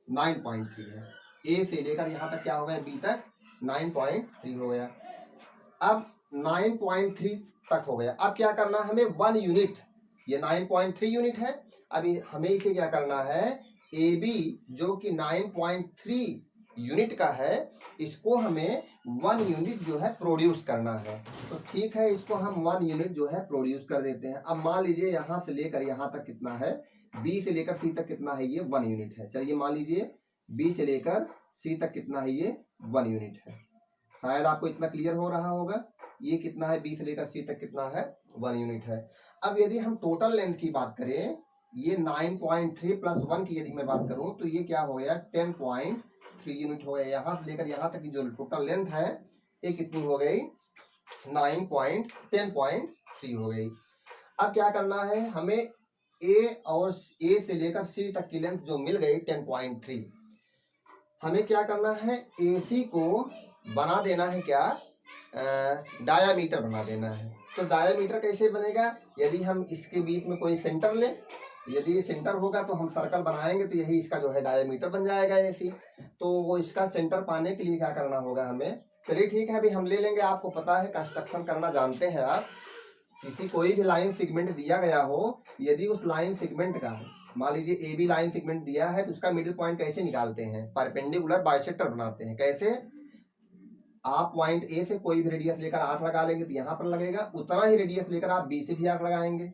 9.3 है। ए से लेकर यहाँ तक क्या हो गया, बी तक 9.3 हो गया। अब 9.3 तक हो गया। अब क्या करना है हमें 1 यूनिट, ये 9.3 यूनिट है। अभी हमें इसे क्या करना है, ए बी जो कि 9.3 यूनिट का है, इसको हमें 1 यूनिट जो है प्रोड्यूस करना है। तो ठीक है, इसको हम 1 यूनिट जो है प्रोड्यूस कर देते हैं। अब मान लीजिए यहाँ से लेकर यहाँ तक कितना है, बी से लेकर सी तक कितना है, ये 1 यूनिट है। चलिए मान लीजिए बी से लेकर सी तक कितना है, ये 1 यूनिट है। शायद आपको इतना क्लियर हो रहा होगा, ये कितना है, बी से लेकर सी तक कितना है, 1 यूनिट है। अब यदि हम टोटल लेंथ की बात करें, ये 9.3 प्लस 1 की यदि मैं बात करूं तो ये क्या हो गया 10.3 यूनिट हो गया। यहाँ से लेकर यहाँ तक की जो टोटल लेंथ है ये कितनी हो गई 10.3 हो गई। अब क्या करना है हमें, ए और ए से लेकर सी तक की लेंथ जो मिल गई 10.3, हमें क्या करना है, AC को बना देना है क्या, डायामीटर बना देना है। तो डायामीटर कैसे बनेगा, यदि हम इसके बीच में कोई सेंटर ले, यदि ये सेंटर होगा तो हम सर्कल बनाएंगे तो यही इसका जो है डायामीटर बन जाएगा AC। तो वो इसका सेंटर पाने के लिए क्या करना होगा हमें, चलिए ठीक है, अभी हम ले लेंगे, आपको पता है कंस्ट्रक्शन करना जानते हैं आप। किसी कोई भी लाइन सेगमेंट दिया गया हो, यदि उस लाइन सेगमेंट का, मान लीजिए ए बी लाइन सेगमेंट दिया है, तो उसका मिडिल पॉइंट कैसे निकालते हैं? परपेंडिकुलर बाइसेक्टर बनाते हैं। कैसे? आप पॉइंट ए से कोई भी रेडियस लेकर आर्क लगा लेंगे तो यहाँ पर लगेगा, उतना ही रेडियस लेकर आप बी से भी आर्क लगाएंगे,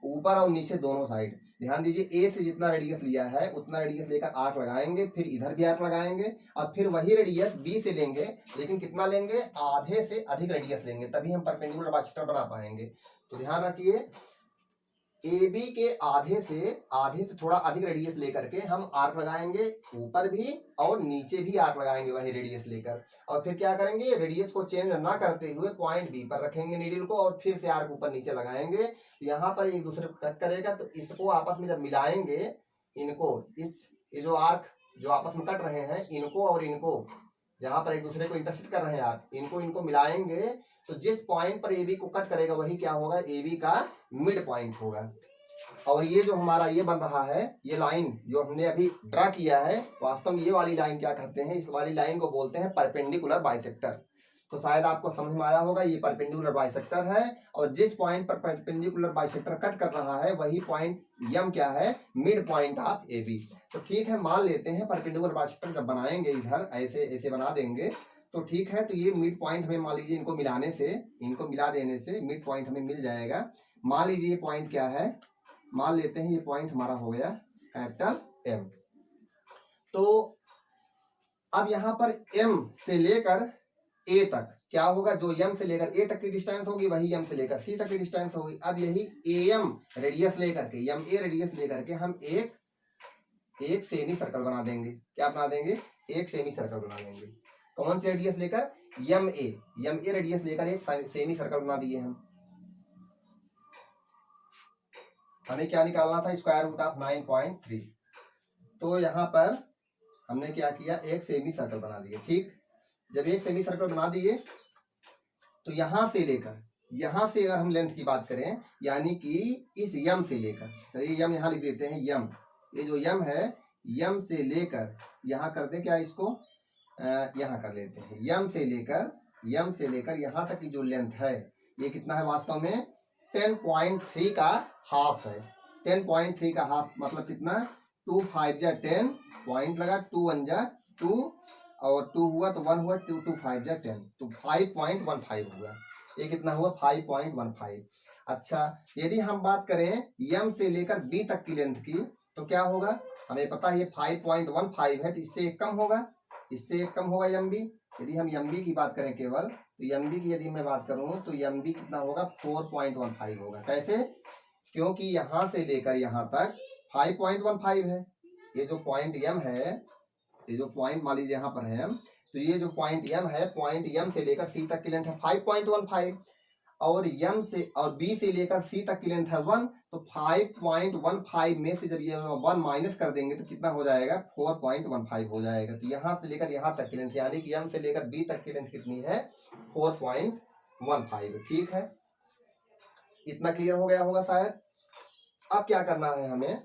ऊपर और नीचे दोनों साइड। ध्यान दीजिए, ए से जितना रेडियस लिया है उतना रेडियस लेकर आर्क लगाएंगे, फिर इधर भी आर्क लगाएंगे, और फिर वही रेडियस बी से लेंगे, लेकिन कितना लेंगे? आधे से अधिक रेडियस लेंगे, तभी हम परपेंडिकुलर बाइसेक्टर बना पाएंगे। तो ध्यान रखिए, ए बी के आधे से थोड़ा अधिक रेडियस लेकर के हम आर्क लगाएंगे, ऊपर भी और नीचे भी आर्क लगाएंगे वही रेडियस लेकर, और फिर क्या करेंगे? रेडियस को चेंज ना करते हुए पॉइंट बी पर रखेंगे नीडल को, और फिर से आर्क ऊपर नीचे लगाएंगे। यहाँ पर एक दूसरे को कट करेगा, तो इसको आपस में जब मिलाएंगे, इनको ये जो आर्क जो आपस में कट रहे हैं, इनको और इनको, जहां पर एक दूसरे को इंटरसेक्ट कर रहे हैं आर्क, इनको मिलाएंगे, तो जिस पॉइंट पर ए बी को कट करेगा वही क्या होगा? ए बी का मिड पॉइंट होगा। और ये जो हमारा ये बन रहा है, ये लाइन जो हमने अभी ड्रा किया है, वास्तव में ये वाली लाइन क्या कहते हैं? इस वाली लाइन को बोलते हैं परपेंडिकुलर बाइसेक्टर। तो शायद आपको समझ में आया होगा, ये परपेंडिकुलर बाइसेक्टर है, और जिस पॉइंट पर परपेंडिकुलर बाइसेक्टर कट कर रहा है वही पॉइंट यम क्या है? Mid point of A B. तो ठीक है, मान लेते हैं परपेंडिकुलर बाइसेक्टर जब बनाएंगे, इधर ऐसे ऐसे बना देंगे, तो ठीक है, तो ये मिड पॉइंट हमें, मान लीजिए इनको मिलाने से, इनको मिला देने से मिड पॉइंट हमें मिल जाएगा। मान लीजिए ये पॉइंट क्या है? मान लेते हैं ये पॉइंट हमारा हो गया कैपिटल एम। तो अब यहाँ पर एम से लेकर ए तक क्या होगा? जो एम से लेकर ए तक की डिस्टेंस होगी वही एम से लेकर सी तक की डिस्टेंस होगी। अब यही ए एम रेडियस लेकर के, एम ए रेडियस लेकर के हम एक सेमी सर्कल बना देंगे। क्या बना देंगे? एक सेमी सर्कल बना देंगे। कौन सी रेडियस लेकर? एम ए रेडियस लेकर एक सेमी सर्कल बना दिए हम। हमें क्या निकालना था? Square root of 9.3। तो यहाँ पर हमने क्या किया? एक सेमी सर्कल बना दिए। ठीक, जब एक सेमी सर्कल बना दिए तो यहां से लेकर, यहां से अगर हम लेंथ की बात करें, यानी कि इस यम से लेकर, चलिए यम यहां लिख देते हैं, यम, ये जो यम है, यम से लेकर यहां कर दे क्या? इसको यहां कर लेते हैं। यम से लेकर यहां तक की जो लेंथ है, ये कितना है? वास्तव में 10.3 का हाफ है। 10.3 का हाफ मतलब कितना? 2 5 जा 10, पॉइंट लगा, 2 1 जा 2, और 2 हुआ तो 1 हुआ, 2 2 5 जा 10, तो 5.15 हुआ। ये कितना हुआ? 5.15। अच्छा, यदि हम बात करें यम से लेकर बी तक की लेंथ की, तो क्या होगा? हमें पता है ये 5.15 है, तो इससे एक कम होगा, इससे एक कम होगा एम बी। यदि हम एम बी की बात करें केवल, तो एम बी की यदि मैं बात करूं तो एम बी कितना होगा? 4.15 होगा। कैसे? क्योंकि यहां से लेकर यहां तक 5.15 है। ये जो पॉइंट एम है, ये जो पॉइंट मान लीजिए यहाँ पर है, तो ये जो पॉइंट एम है, पॉइंट एम से लेकर सी तक की लेंथ है 5.15, और एम से और बी से लेकर सी तक की लेंथ है 1, तो 5.15 में से जब ये 1 माइनस कर देंगे तो कितना हो जाएगा? 4.15 हो जाएगा। तो यहाँ से लेकर यहाँ तक की लेंथ, यानी कि एम से लेकर बी तक की लेंथ कितनी है? 4.15। ठीक है, इतना क्लियर हो गया होगा शायद। अब क्या करना है हमें?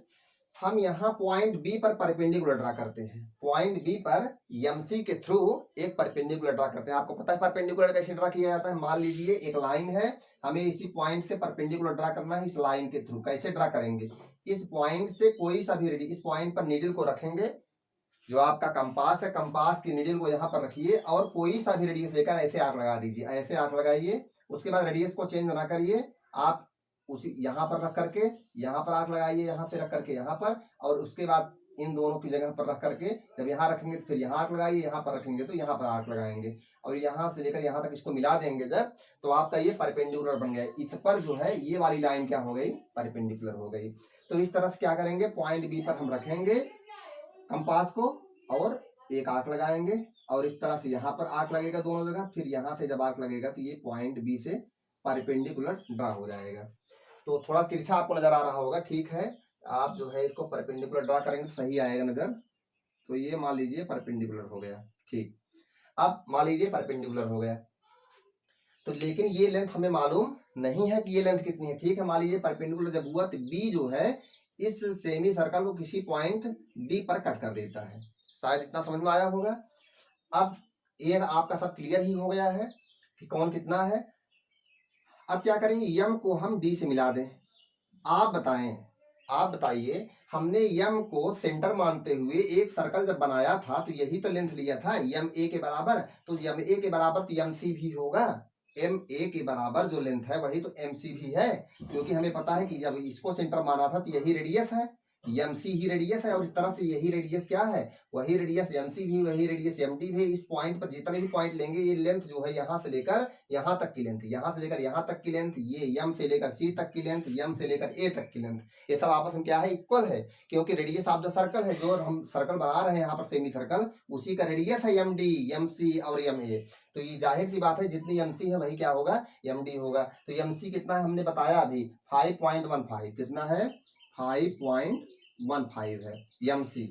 हम यहाँ पॉइंट बी पर परपेंडिकुलर ड्रा करते हैं। पॉइंट बी पर एमसी के थ्रू एक परपेंडिकुलर ड्रा करते हैं। आपको पता है परपेंडिकुलर कैसे ड्रा किया जाता है? मान लीजिए एक लाइन है, हमें इसी पॉइंट से परपेंडिकुलर ड्रा करना है, इस लाइन के थ्रू। कैसे ड्रा करेंगे? इस पॉइंट से कोई सा भी रेडियस, इस पॉइंट पर नीडल को रखेंगे, जो आपका कंपास है, कंपास की नीडल को यहाँ पर रखिए, और कोई सा भी रेडियस लेकर ऐसे आर्क लगा दीजिए, ऐसे आर्क लगाइए। उसके बाद रेडियस को चेंज ना करिए, आप उसी यहाँ पर रख करके यहाँ पर आर्क लगाइए, यहाँ से रख करके यहाँ पर, और उसके बाद इन दोनों की जगह पर रख करके जब यहाँ रखेंगे तो फिर यहाँ आर्क लगाइए, यहाँ पर रखेंगे तो यहाँ पर आर्क लगाएंगे, और यहाँ से लेकर यहाँ तक इसको मिला देंगे जब, तो आपका ये परपेंडिकुलर बन गया। इस पर जो है ये वाली लाइन क्या हो गई? परपेंडिकुलर हो गई। तो इस तरह से क्या करेंगे? पॉइंट बी पर हम रखेंगे कंपास को, और एक आर्क लगाएंगे, और इस तरह से यहाँ पर आर्क लगेगा दोनों जगह, फिर यहाँ से जब आर्क लगेगा तो ये पॉइंट बी से परपेंडिकुलर ड्रा हो जाएगा। तो थोड़ा तिरछा आपको नजर आ रहा होगा, ठीक है, आप जो है इसको परपेंडिकुलर ड्रा करेंगे तो सही आएगा नजर। तो ये मान लीजिए परपेंडिकुलर हो गया। ठीक, अब मान लीजिए परपेंडिकुलर हो गया, तो लेकिन ये लेंथ हमें मालूम नहीं है कि ये लेंथ कितनी है। ठीक है, मान लीजिए परपेंडिकुलर जब हुआ तो बी जो है इस सेमी सर्कल को किसी पॉइंट डी पर कट कर देता है। शायद इतना समझ में आया होगा। अब ये आपका सब क्लियर ही हो गया है कि कौन कितना है। अब क्या करेंगे, यम को हम डी से मिला दें। आप बताएं, आप बताइए, हमने यम को सेंटर मानते हुए एक सर्कल जब बनाया था तो यही तो लेंथ लिया था यम ए के बराबर, तो यम ए के बराबर तो यम सी भी होगा। एम ए के बराबर जो लेंथ है वही तो एम सी भी है, क्योंकि हमें पता है कि जब इसको सेंटर माना था तो यही रेडियस है, एम सी ही रेडियस है, और इस तरह से यही रेडियस क्या है, वही रेडियस एम सी भी, वही रेडियस एम डी भी। इस पॉइंट पर जितने भी पॉइंट लेंगे ये लेंथ जो है यहाँ से लेकर यहाँ तक की लेंथ, यहाँ से लेकर यहाँ तक की लेंथ, ये यम से लेकर सी तक की लेंथ, यम से लेकर ए तक की लेंथ, ये सब आपस में क्या है, इक्वल है, क्योंकि रेडियस ऑफ द सर्कल है, जो हम सर्कल बना रहे हैं यहाँ पर सेमी सर्कल, उसी का रेडियस है एम डी, एम सी और एम ए। तो ये जाहिर सी बात है जितनी एम सी है वही क्या होगा, एम डी होगा। तो एम सी कितना है हमने बताया अभी, 5.15, कितना है, 5.15 है एम सी,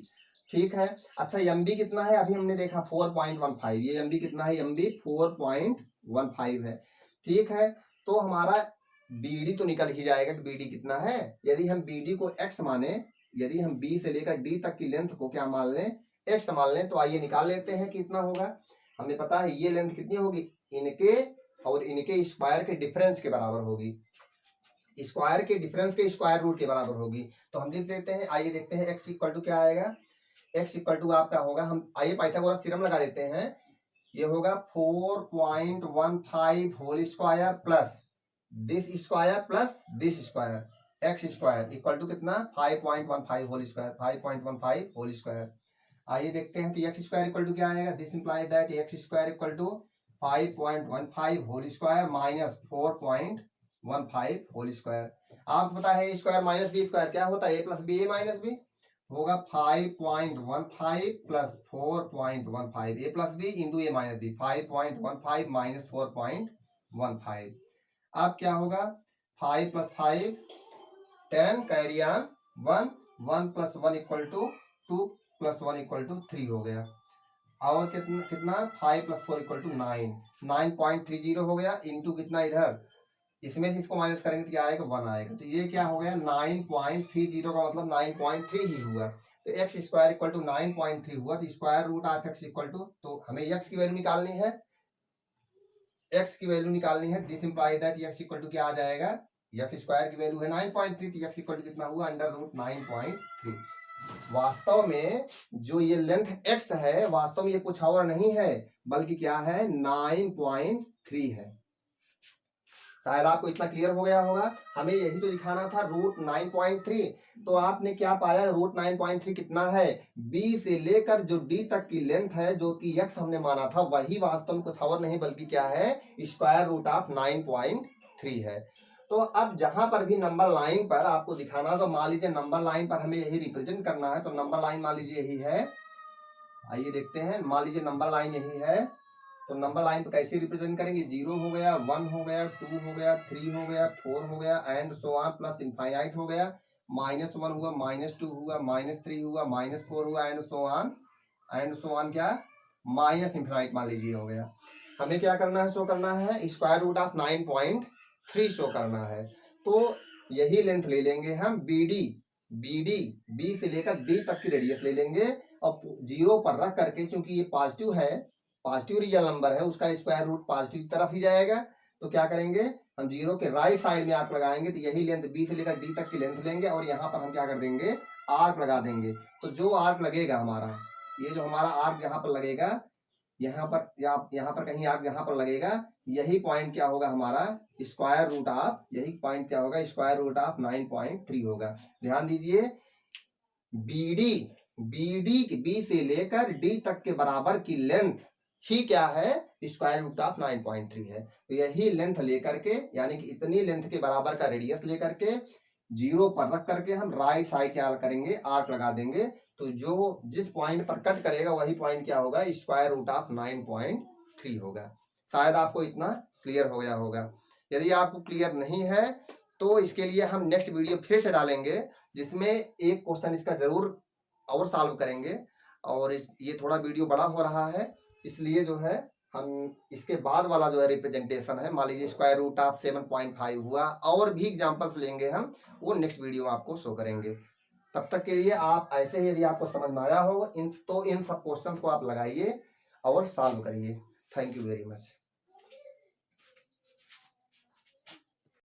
ठीक है। अच्छा एम बी कितना है, अभी हमने देखा 4.15, ये एम बी कितना है, एम बी 4.15 है, ठीक है। तो हमारा बी डी तो निकल ही जाएगा कि बी डी कितना है। यदि हम बी डी को एक्स माने, यदि हम बी से लेकर डी तक की लेंथ को क्या मान लें, एक्स मान लें, तो आइए निकाल लेते हैं कितना होगा। हमें पता है ये लेंथ कितनी होगी, इनके और इनके स्क्वायर के डिफरेंस के बराबर होगी, स्क्वायर के डिफरेंस के स्क्वायर रूट के बराबर होगी। तो हम लिख देते हैं, आइए देखते हैं एक्स इक्वल टू क्या आएगा। एक्स इक्वल टू आपका होगा, हम आइए पाइथागोरस थ्योरम लगा देते हैं, ये होगा 4.15 whole square plus this square plus this square, X square equal to कितना, 5.15 होल स्क्वायर, 5.15 होल स्क्वायर। आइए देखते हैं, तो एक्स स्क्वायर इक्वल टू क्या आएगा, this implies that X square equal to 5.15 whole square minus 4.15 whole square. आपको पता है स्क्वायर माइनस बी स्क्वायर क्या होता है, A plus B, A minus B होगा 5.15 plus 4.15, A plus B into A minus B, 5.15 minus 4.15। अब क्या होगा, 5 plus 5 10, carry on 1, 1 plus 1 equal to 2 plus 1 equal to 3 हो गया, और कितना कितना 5 प्लस 4 इक्वल टू 9, 9.30 हो गया, इंटू कितना इधर, इसमें से इसको माइनस करेंगे तो क्या आएगा, 1 आएगा। तो ये क्या हो गया, 9.30 का मतलब 9.3 ही हुआ। तो एक्स स्क्वायर इक्वल टू 9.3 हुआ, तो square root of X equal to, तो हमें एक्स की वैल्यू निकालनी है, एक्स की वैल्यू निकालनी है, this implies that X equal to क्या आ जाएगा, एक्स स्क्वायर की वैल्यू है 9.3, तो एक्स इक्वल टू कितना हुआ, अंडर रूट 9.3। वास्तव में जो ये लेंथ एक्स है, वास्तव में ये कुछ और नहीं है बल्कि क्या है, 9.3 है। शायद आपको इतना क्लियर हो गया होगा। हमें यही तो दिखाना था, रूट 9.3। तो आपने क्या पाया, रूट 9.3 कितना है, बी से लेकर जो डी तक की लेंथ है जो कि एक्स हमने माना था, वही वास्तव में कुछ और नहीं बल्कि क्या है, स्क्वायर रूट ऑफ 9.3 है। तो अब जहां पर भी नंबर लाइन पर आपको दिखाना, तो मान लीजिए नंबर लाइन पर हमें यही रिप्रेजेंट करना है, तो नंबर लाइन मान लीजिए यही है। आइए देखते हैं, मान लीजिए नंबर लाइन यही है, तो नंबर लाइन पे कैसे रिप्रेजेंट करेंगे, 0 हो गया, 1 हो गया, 2 हो गया, 3 हो गया, 4 हो गया, and so on plus infinite हो गया, -1 हुआ, -2 हुआ, -3 हुआ, -4 हुआ, एंड सो ऑन क्या, माइनस इनफाइनाइट मान लीजिए हो गया। हमें क्या करना है, शो करना है स्क्वायर रूट ऑफ 9.3 शो करना है। तो यही लेंथ ले लेंगे हम, बी से लेकर डी तक की रेडियस ले लेंगे, और 0 पर रख करके, क्योंकि ये पॉजिटिव है, पॉजिटिव रियल नंबर है, उसका स्क्वायर रूट पॉजिटिव की तरफ ही जाएगा। तो क्या करेंगे, हम 0 के राइट साइड में आर्क लगाएंगे, तो यही लेंथ बी से लेकर डी तक की लेंथ लेंगे, और यहाँ पर हम क्या कर देंगे, आर्क लगा देंगे। तो जो आर्क लगेगा हमारा, ये जो हमारा आर्क यहाँ पर लगेगा, यहाँ पर या यहाँ पर कहीं आर्क जहाँ पर लगेगा, यही पॉइंट क्या होगा हमारा, स्क्वायर रूट ऑफ, यही पॉइंट क्या होगा, स्क्वायर रूट ऑफ 9.3 होगा। ध्यान दीजिए, बी से लेकर डी तक के बराबर की लेंथ ही क्या है, स्क्वायर रूट ऑफ 9.3 है। तो यही लेंथ लेकर के, यानी कि इतनी लेंथ के बराबर का रेडियस लेकर के 0 पर रख करके हम राइट साइड क्या करेंगे, आर्क लगा देंगे। तो जो जिस पॉइंट पर कट करेगा वही पॉइंट क्या होगा, स्क्वायर रूट ऑफ 9.3 होगा। शायद आपको इतना क्लियर हो गया होगा। यदि आपको क्लियर नहीं है तो इसके लिए हम नेक्स्ट वीडियो फिर से डालेंगे, जिसमें एक क्वेश्चन इसका जरूर और सॉल्व करेंगे। और ये थोड़ा वीडियो बड़ा हो रहा है, इसलिए जो है हम इसके बाद वाला जो है रिप्रेजेंटेशन है, मान लीजिए स्क्वायर रूट ऑफ 7.5 हुआ, और भी एग्जांपल्स लेंगे हम, वो नेक्स्ट वीडियो में आपको शो करेंगे। तब तक के लिए आप ऐसे ही, यदि आपको समझ में आया हो इन सब क्वेश्चंस को आप लगाइए, और सॉल्व करिए। Thank you very much.